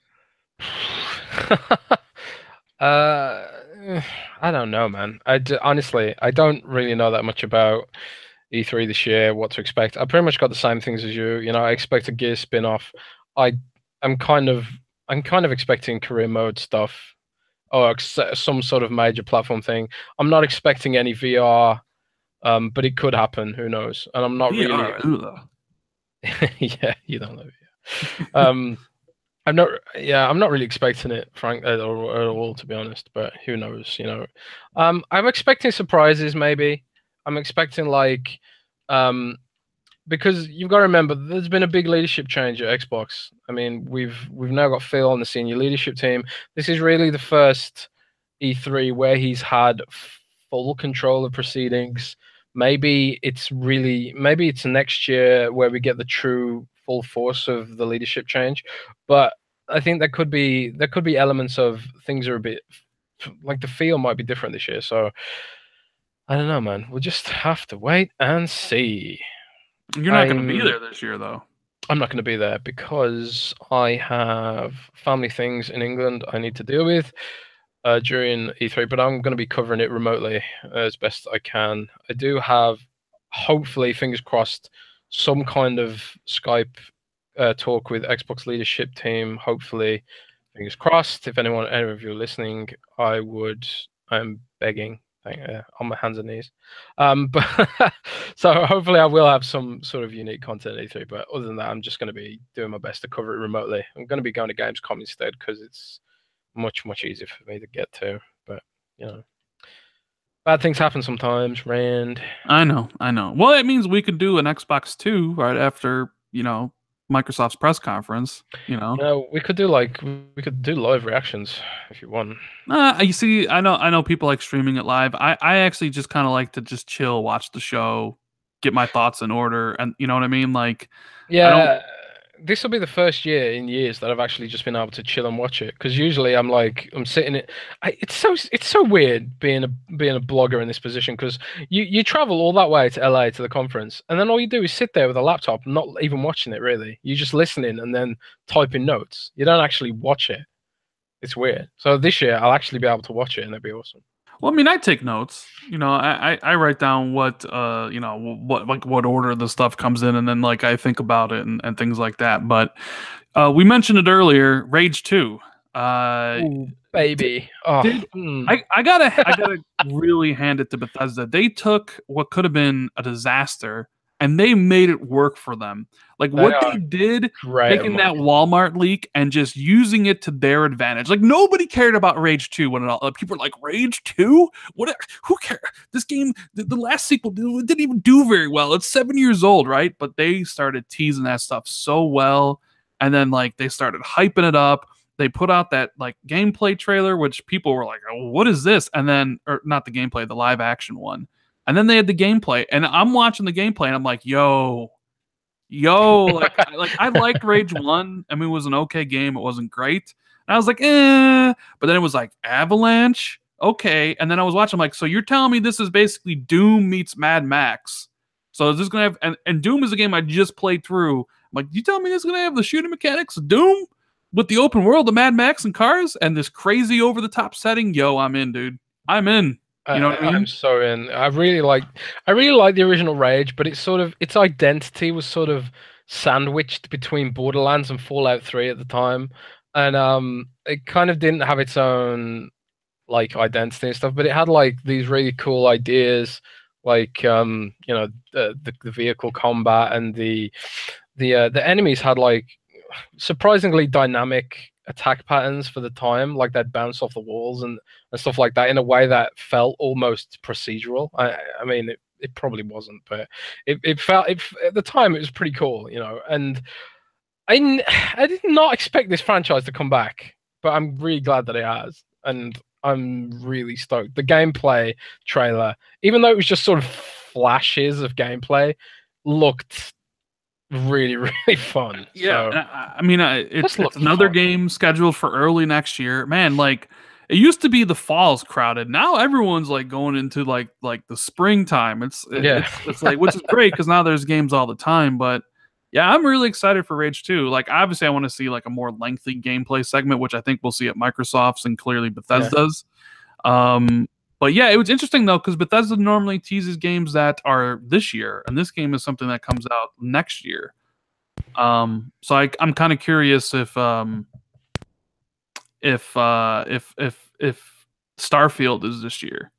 uh, I don't know, man. Honestly, I don't really know that much about E3 this year, what to expect. I pretty much got the same things as you. I expect a Gear spin-off. I I'm kind of expecting career mode stuff or some sort of major platform thing. I'm not expecting any VR, but it could happen. Who knows? And I'm not really. VR. Yeah, you don't know VR. I'm not. Yeah, I'm not really expecting it, Frank, at all, to be honest. But who knows? I'm expecting surprises. Maybe I'm expecting like, um, because you've got to remember there's been a big leadership change at Xbox. I mean, we've now got Phil on the senior leadership team. This is really the first E3 where he's had full control of proceedings. Maybe it's next year where we get the true full force of the leadership change. But I think there could be elements of things are a bit like the feel might be different this year. So I don't know, man. We'll just have to wait and see. You're not going to be I'm there this year, though. I'm not going to be there because I have family things in England I need to deal with during E3, but I'm going to be covering it remotely as best I can. I do have, hopefully, fingers crossed, some kind of Skype talk with Xbox leadership team. Hopefully, fingers crossed. If any of you are listening, I'm begging on my hands and knees. But so hopefully I will have some sort of unique content at E3. But other than that, I'm just going to be doing my best to cover it remotely. I'm going to be going to Gamescom instead because it's much easier for me to get to. But you know, bad things happen sometimes, Rand. I know, I know. Well, it means we could do an Xbox 2 right after, Microsoft's press conference, We could do live reactions if you want. You see, I know people like streaming it live. I actually just kind of like to just chill, watch the show, get my thoughts in order, and you know what I mean? Like, I don't. Yeah, this will be the first year in years that I've actually just been able to chill and watch it. Because usually I'm sitting it. It's so weird being a blogger in this position because you travel all that way to LA to the conference, and then all you do is sit there with a laptop, not even watching it really. You're just listening and then typing notes. You don't actually watch it. It's weird. So this year I'll actually be able to watch it, and it'd be awesome. Well, I mean, I take notes. I write down what order the stuff comes in, and then like I think about it and things like that. But we mentioned it earlier, Rage 2. Ooh, baby. Oh, Dude, I gotta really hand it to Bethesda. They took what could have been a disaster and they made it work for them. Like they what are they did, great at taking that marketing. Walmart leak and just using it to their advantage. Like nobody cared about Rage 2 when it all people were like, Rage 2? What who cares? This game, the last sequel didn't even do very well. It's 7 years old, right? But they started teasing that stuff so well. And then like they started hyping it up. They put out that like gameplay trailer, which people were like, oh, what is this? And then, or not the gameplay, the live action one. And then they had the gameplay, and I'm watching the gameplay, and I'm like, yo, like I liked Rage 1. I mean, it was an okay game. It wasn't great. And I was like, but then it was like Avalanche. Okay. And then I was watching, I'm like, so you're telling me this is basically Doom meets Mad Max. So is this gonna have and Doom is a game I just played through. I'm like, you tell me this is gonna have the shooting mechanics of Doom with the open world of Mad Max and cars and this crazy over the top setting? Yo, I'm in, dude. I'm in. You know what I I'm mean? so in. I really like the original Rage, but its identity was sort of sandwiched between Borderlands and Fallout 3 at the time, and it kind of didn't have its own like identity and stuff, but it had like these really cool ideas, like the vehicle combat and the enemies had like surprisingly dynamic attack patterns for the time, like they'd bounce off the walls and stuff like that in a way that felt almost procedural. I mean, it probably wasn't, but it felt at the time it was pretty cool, And I did not expect this franchise to come back, but I'm really glad that it has, and I'm really stoked. The gameplay trailer, even though it was just sort of flashes of gameplay, looked really really fun. Yeah, So I mean, it's just it's looked another fun. game scheduled for early next year. Man, like it used to be the fall's crowded. Now everyone's like going into like the springtime. It's Yeah. it's like which is great because now there's games all the time. But yeah, I'm really excited for Rage 2. Like obviously, I want to see like a more lengthy gameplay segment, which I think we'll see at Microsoft's and clearly Yeah. Bethesda's. Um, but yeah, it was interesting though because Bethesda normally teases games that are this year, and this game is something that comes out next year. So I'm kind of curious if Starfield is this year.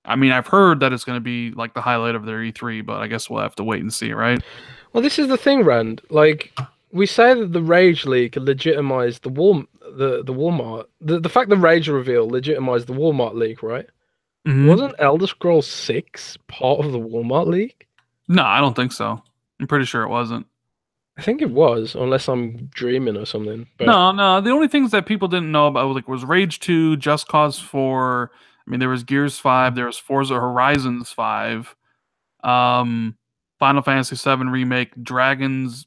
I mean, I've heard that it's going to be like the highlight of their E3, but I guess we'll have to wait and see, right? Well, this is the thing, Rand. Like, we say that the Rage Leak legitimized the Walmart. The fact the Rage reveal legitimized the Walmart leak, right? Hmm. Wasn't Elder Scrolls 6 part of the Walmart leak? No, I don't think so. I'm pretty sure it wasn't. I think it was, unless I'm dreaming or something. But No, no. The only things that people didn't know about was Rage 2, Just Cause 4. I mean, there was Gears 5, there was Forza Horizons 5, um, Final Fantasy 7 remake, Dragons.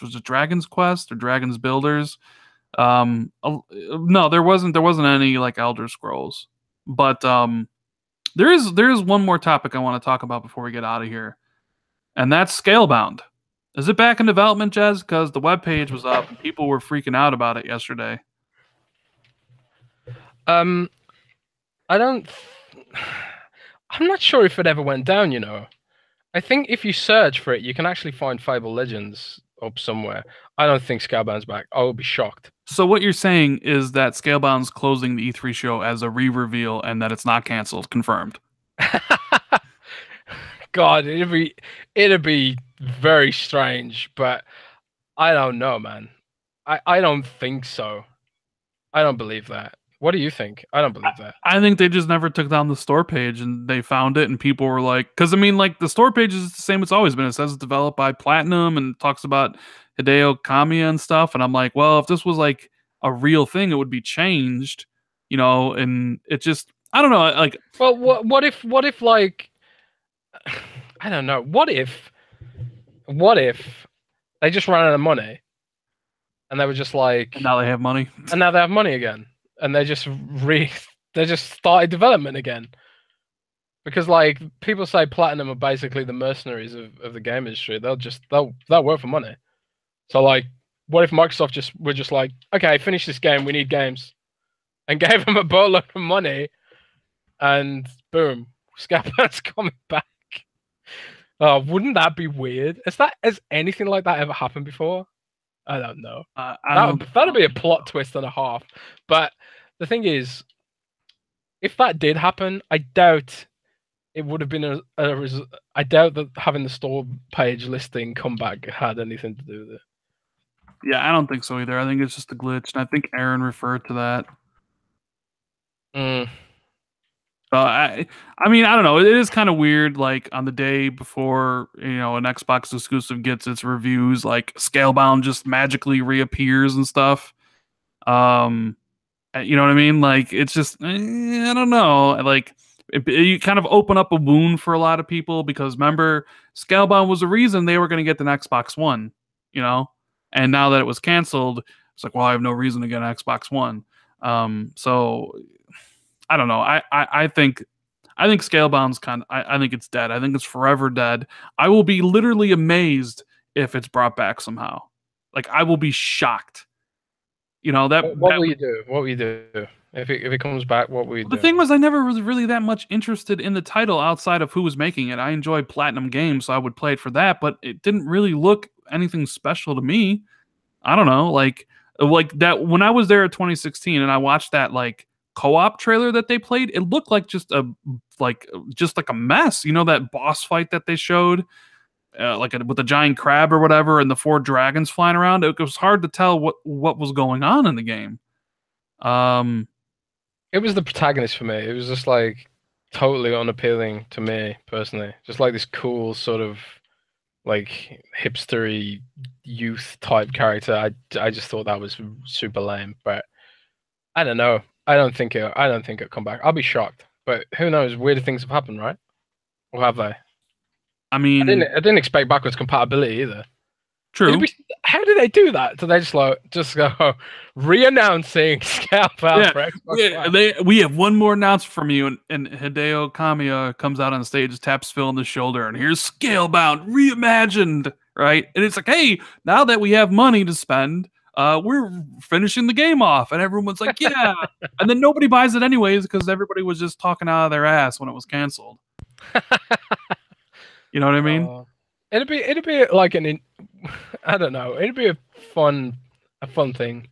Was it Dragon's Quest or Dragon's Builders? No, there wasn't any like Elder Scrolls, but there is one more topic I want to talk about before we get out of here, and that's Scalebound. Is it back in development, Jez? Because the web page was up and people were freaking out about it yesterday. um, I don't. I'm not sure if it ever went down. I think if you search for it, you can actually find Fable Legends up somewhere. I don't think Scalebound's back. I would be shocked. So what you're saying is that Scalebound's closing the E3 show as a re-reveal and that it's not canceled, confirmed. God, it'd be very strange, but I don't know, man. I don't think so. I don't believe that. What do you think? I don't believe that. I think they just never took down the store page and they found it and people were like, because I mean, like the store page is the same it's always been. It says it's developed by Platinum and talks about Hideo Kamiya and stuff. And I'm like, well, if this was like a real thing, it would be changed, and it just, I don't know. Like, Well, what if like I don't know. What if they just ran out of money and they were just like, and now they have money. and now they have money again, and they just started development again. Because like people say Platinum are basically the mercenaries of the game industry. They'll work for money. So like, what if Microsoft were just like, okay, finish this game, we need games, and gave them a boatload of money, and boom, Scalebound's coming back. Oh, wouldn't that be weird? Has anything like that ever happened before? I don't know. I don't. That'd be a plot twist and a half. But the thing is, if that did happen, I doubt it would have been I doubt that having the store page listing come back had anything to do with it. Yeah, I don't think so either. I think it's just a glitch, and I think Aaron referred to that. Mm. I mean, I don't know. It is kind of weird. Like on the day before, an Xbox exclusive gets its reviews, like Scalebound just magically reappears and stuff. You know what I mean? Like it's just, I don't know. Like you kind of open up a wound for a lot of people because remember, Scalebound was the reason they were going to get an Xbox One. And now that it was canceled, it's like, well, I have no reason to get an Xbox One. So I don't know. I think Scalebound's I think it's dead. I think it's forever dead. I will be literally amazed if it's brought back somehow. Like I will be shocked. What will you do? What will you do if it comes back? What will you do? The thing was, I never was really that much interested in the title outside of who was making it. I enjoyed Platinum Games, so I would play it for that, but it didn't really look anything special to me. I don't know, like that when I was there at 2016 and I watched that like co-op trailer that they played, it looked like just like a mess. That boss fight that they showed, with a giant crab or whatever, and the 4 dragons flying around. It was hard to tell what was going on in the game. It was the protagonist for me. It was just like totally unappealing to me personally. Just like this cool sort of like hipstery youth type character. I just thought that was super lame. But I don't know. I don't think it'll come back. I'll be shocked. But who knows? Weirder things have happened, right? Or have they? I mean, I didn't expect backwards compatibility either. true. How do they do that? Do they just go re-announcing Scalebound for Xbox One? We have one more announcement from you, and Hideo Kamiya comes out on stage, taps Phil on the shoulder, and here's Scalebound reimagined, right? And it's like, hey, now that we have money to spend, we're finishing the game off, and everyone's like, yeah, and then nobody buys it anyways because everybody was just talking out of their ass when it was canceled. You know what I mean? It'd be like I don't know. It'd be a fun thing.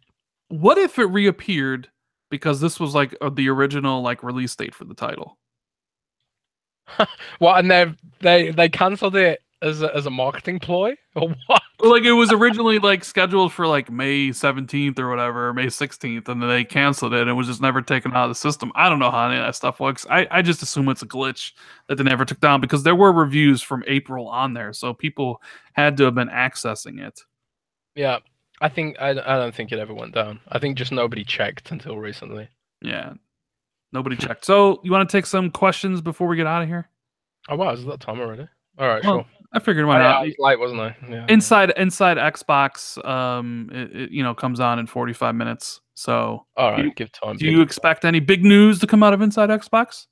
What if it reappeared because this was like the original like release date for the title? What? And they cancelled it as a marketing ploy or what? Well, like it was originally like scheduled for like May 17th or whatever, May 16th, and then they canceled it and it was just never taken out of the system. I don't know how any of that stuff works. I just assume it's a glitch that they never took down because there were reviews from April on there, so people had to have been accessing it. Yeah, I don't think it ever went down. I think just nobody checked until recently. Yeah, nobody checked. So you want to take some questions before we get out of here? Oh wow, is that time already? All right, Well, sure. I figured why Oh, yeah, not. I was late, wasn't I? Yeah. Inside Xbox, it comes on in 45 minutes. So All do you, right, give time, do you people. expect any big news to come out of Inside Xbox?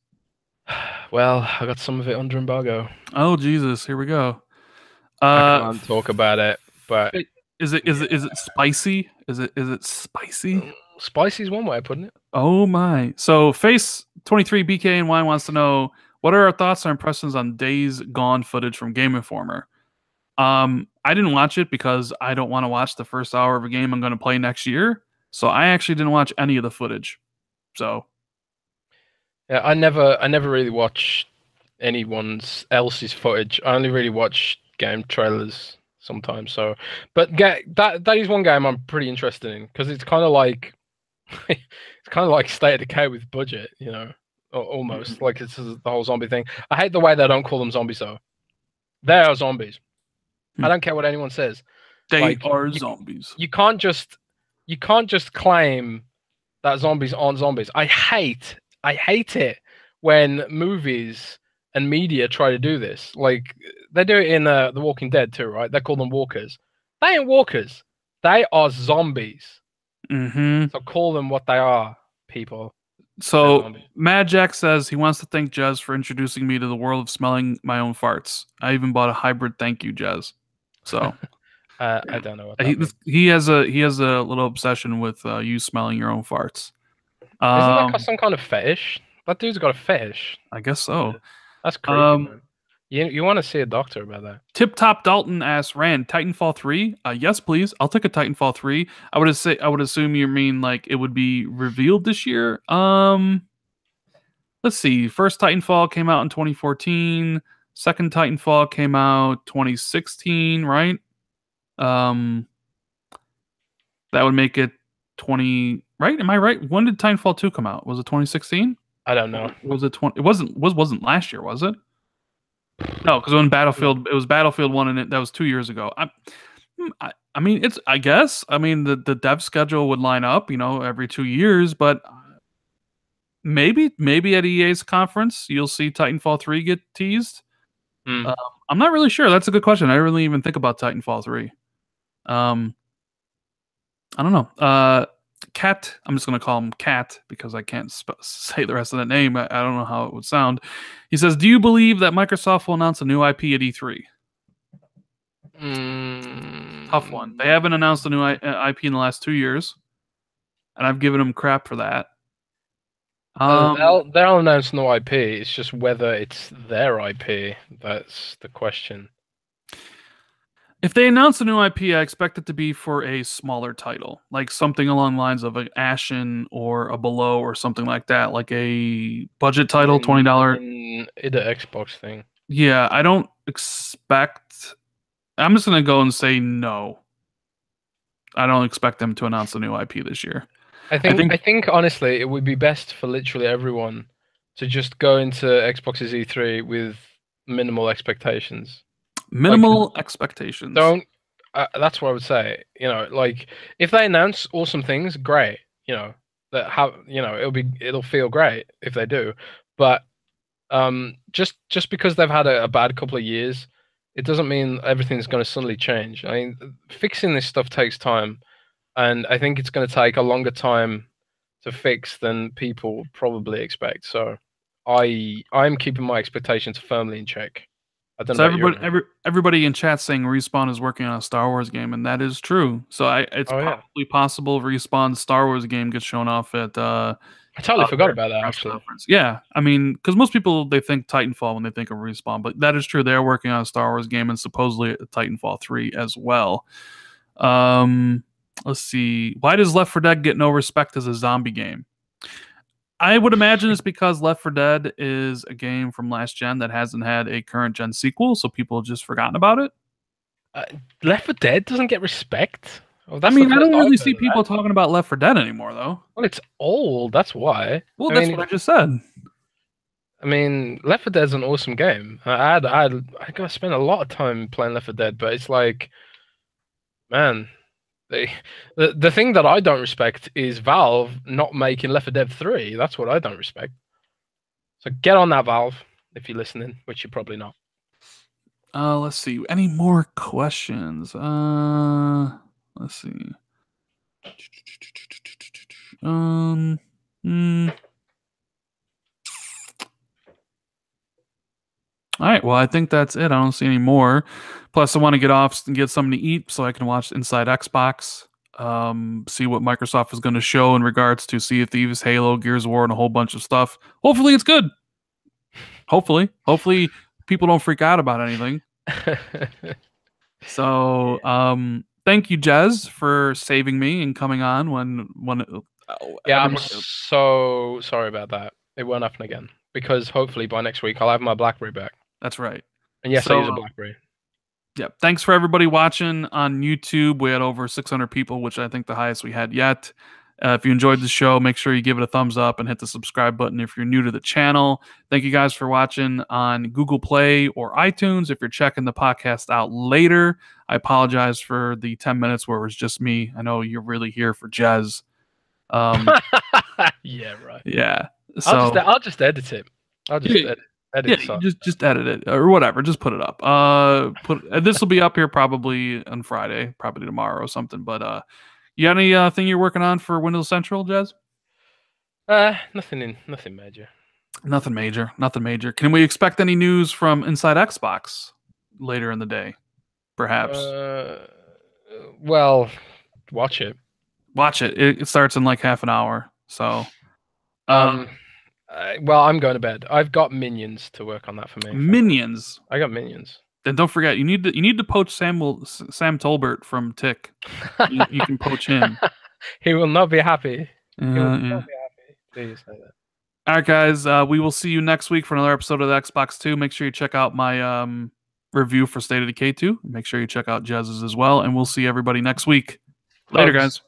Well, I got some of it under embargo. Oh Jesus, here we go. I Uh, can't talk about it, but is it spicy? Is it spicy? spicy is one way of putting it. Oh my! So Face 23 BK and Y wants to know what are our thoughts or impressions on Days Gone footage from Game Informer. I didn't watch it because I don't want to watch the first hour of a game I'm going to play next year. So I actually didn't watch any of the footage. So Yeah, I never really watch anyone's else's footage. I only really watch game trailers sometimes. So, but that is one game I'm pretty interested in because it's kind of like it's kind of like State of Decay with budget, you know, almost like it's the whole zombie thing. I hate the way they don't call them zombies though. They are zombies. I don't care what anyone says. they Like are zombies. you can't just claim that zombies aren't zombies. I hate it when movies and media try to do this. Like they do it in The Walking Dead too, right? They call them walkers. They ain't walkers. They are zombies. Mm-hmm. So call them what they are, people. They're So zombies. Mad Jack says he wants to thank Jez for introducing me to the world of smelling my own farts. I even bought a hybrid thank you, Jez. So I don't know what he that means. he has a little obsession with you smelling your own farts. Isn't that Um, some kind of fetish? That dude's got a fetish. I guess so. That's creepy, Um, man. You want to see a doctor about that? Tip Top Dalton asks Rand Titanfall 3. Yes, please. I'll take a Titanfall 3. I would assume you mean like it would be revealed this year. Let's see. First Titanfall came out in 2014. Second Titanfall came out 2016, right? Um, that would make it 20, right? Am I right? When did Titanfall 2 come out? Was it 2016? I don't know. Was it 20? It wasn't last year, was it? No, because when Battlefield, it was Battlefield 1 and that was 2 years ago. I mean, I guess. I mean, the dev schedule would line up, every 2 years, but maybe at EA's conference you'll see Titanfall 3 get teased. Hmm. I'm not really sure. That's a good question. I didn't really even think about Titanfall 3. I don't know. Cat. I'm just gonna call him Cat because I can't say the rest of that name. I don't know how it would sound. He says, "Do you believe that Microsoft will announce a new IP at E3?" Tough one. They haven't announced a new IP in the last 2 years, and I've given them crap for that. They'll announce no IP. It's just whether it's their IP. That's the question. If they announce a new IP, I expect it to be for a smaller title, like something along the lines of an Ashen or a Below or something like that, like a budget title, $20. It's an Xbox thing. Yeah, I don't expect. I'm just gonna go and say no. I don't expect them to announce a new IP this year. I think honestly, it would be best for literally everyone to just go into Xbox's E3 with minimal expectations. Minimal expectations. Don't. That's what I would say. You know, like if they announce awesome things, great. You know that how it'll feel great if they do. But just because they've had a bad couple of years, it doesn't mean everything's going to suddenly change. I mean, fixing this stuff takes time, and I think it's going to take a longer time to fix than people probably expect. So, I'm keeping my expectations firmly in check. I don't So know about you. everybody in chat saying Respawn is working on a Star Wars game, and that is true. So it's Oh yeah, probably possible Respawn's Star Wars game gets shown off at I totally forgot about that press actually. conference. Yeah, I mean, because most people they think Titanfall when they think of Respawn, but that is true. They are working on a Star Wars game and supposedly a Titanfall 3 as well. Let's see. Why does Left 4 Dead get no respect as a zombie game? I would imagine it's because Left 4 Dead is a game from last gen that hasn't had a current gen sequel, so people have just forgotten about it. Uh, Left 4 Dead doesn't get respect. Oh, I that's the mean, I first don't I've really heard see of that. people talking about Left 4 Dead anymore, though. Well, it's old. That's why. Well, I that's mean, what I just said. Left 4 Dead's an awesome game. I got to spend a lot of time playing Left 4 Dead, but it's like, man, they, the thing that I don't respect is Valve not making Left 4 Dead 3. That's what I don't respect. So get on that, Valve, if you're listening, which you're probably not. Let's see. Any more questions? Let's see. Um, hmm. All right. Well, I think that's it. I don't see any more. Plus, I want to get off and get something to eat so I can watch Inside Xbox. See what Microsoft is going to show in regards to Sea of Thieves, Halo, Gears of War, and a whole bunch of stuff. Hopefully, it's good. Hopefully, people don't freak out about anything. So, thank you, Jez, for saving me and coming on when Yeah, I'm everybody. so sorry about that. It won't happen again because hopefully by next week I'll have my BlackBerry back. That's right. And yes, I So, use a BlackBerry. yeah, thanks for everybody watching on YouTube. We had over 600 people, which I think the highest we had yet. If you enjoyed the show, make sure you give it a thumbs up and hit the subscribe button if you're new to the channel. Thank you guys for watching on Google Play or iTunes. If you're checking the podcast out later, I apologize for the 10 minutes where it was just me. I know you're really here for Jez. Yeah, right. Yeah. I'll just edit it. I'll just Yeah, edit yeah, just edit it or whatever. Just put it up. This will be up here probably on Friday, probably tomorrow or something. But you got any thing you're working on for Windows Central, Jez? Nothing major. Nothing major. Nothing major. Can we expect any news from Inside Xbox later in the day? Perhaps. Well, watch it. Watch it. It starts in like half an hour. So. Well, I'm going to bed. I've got minions to work on that for me. Minions. I got minions. Then don't forget, you need to poach Sam Tolbert from Tick. You can poach him. He will not be happy. He will Yeah. not be happy. Please say that. All right, guys. We will see you next week for another episode of the Xbox 2. Make sure you check out my review for State of Decay 2. Make sure you check out Jez's as well, and we'll see everybody next week. Later, guys.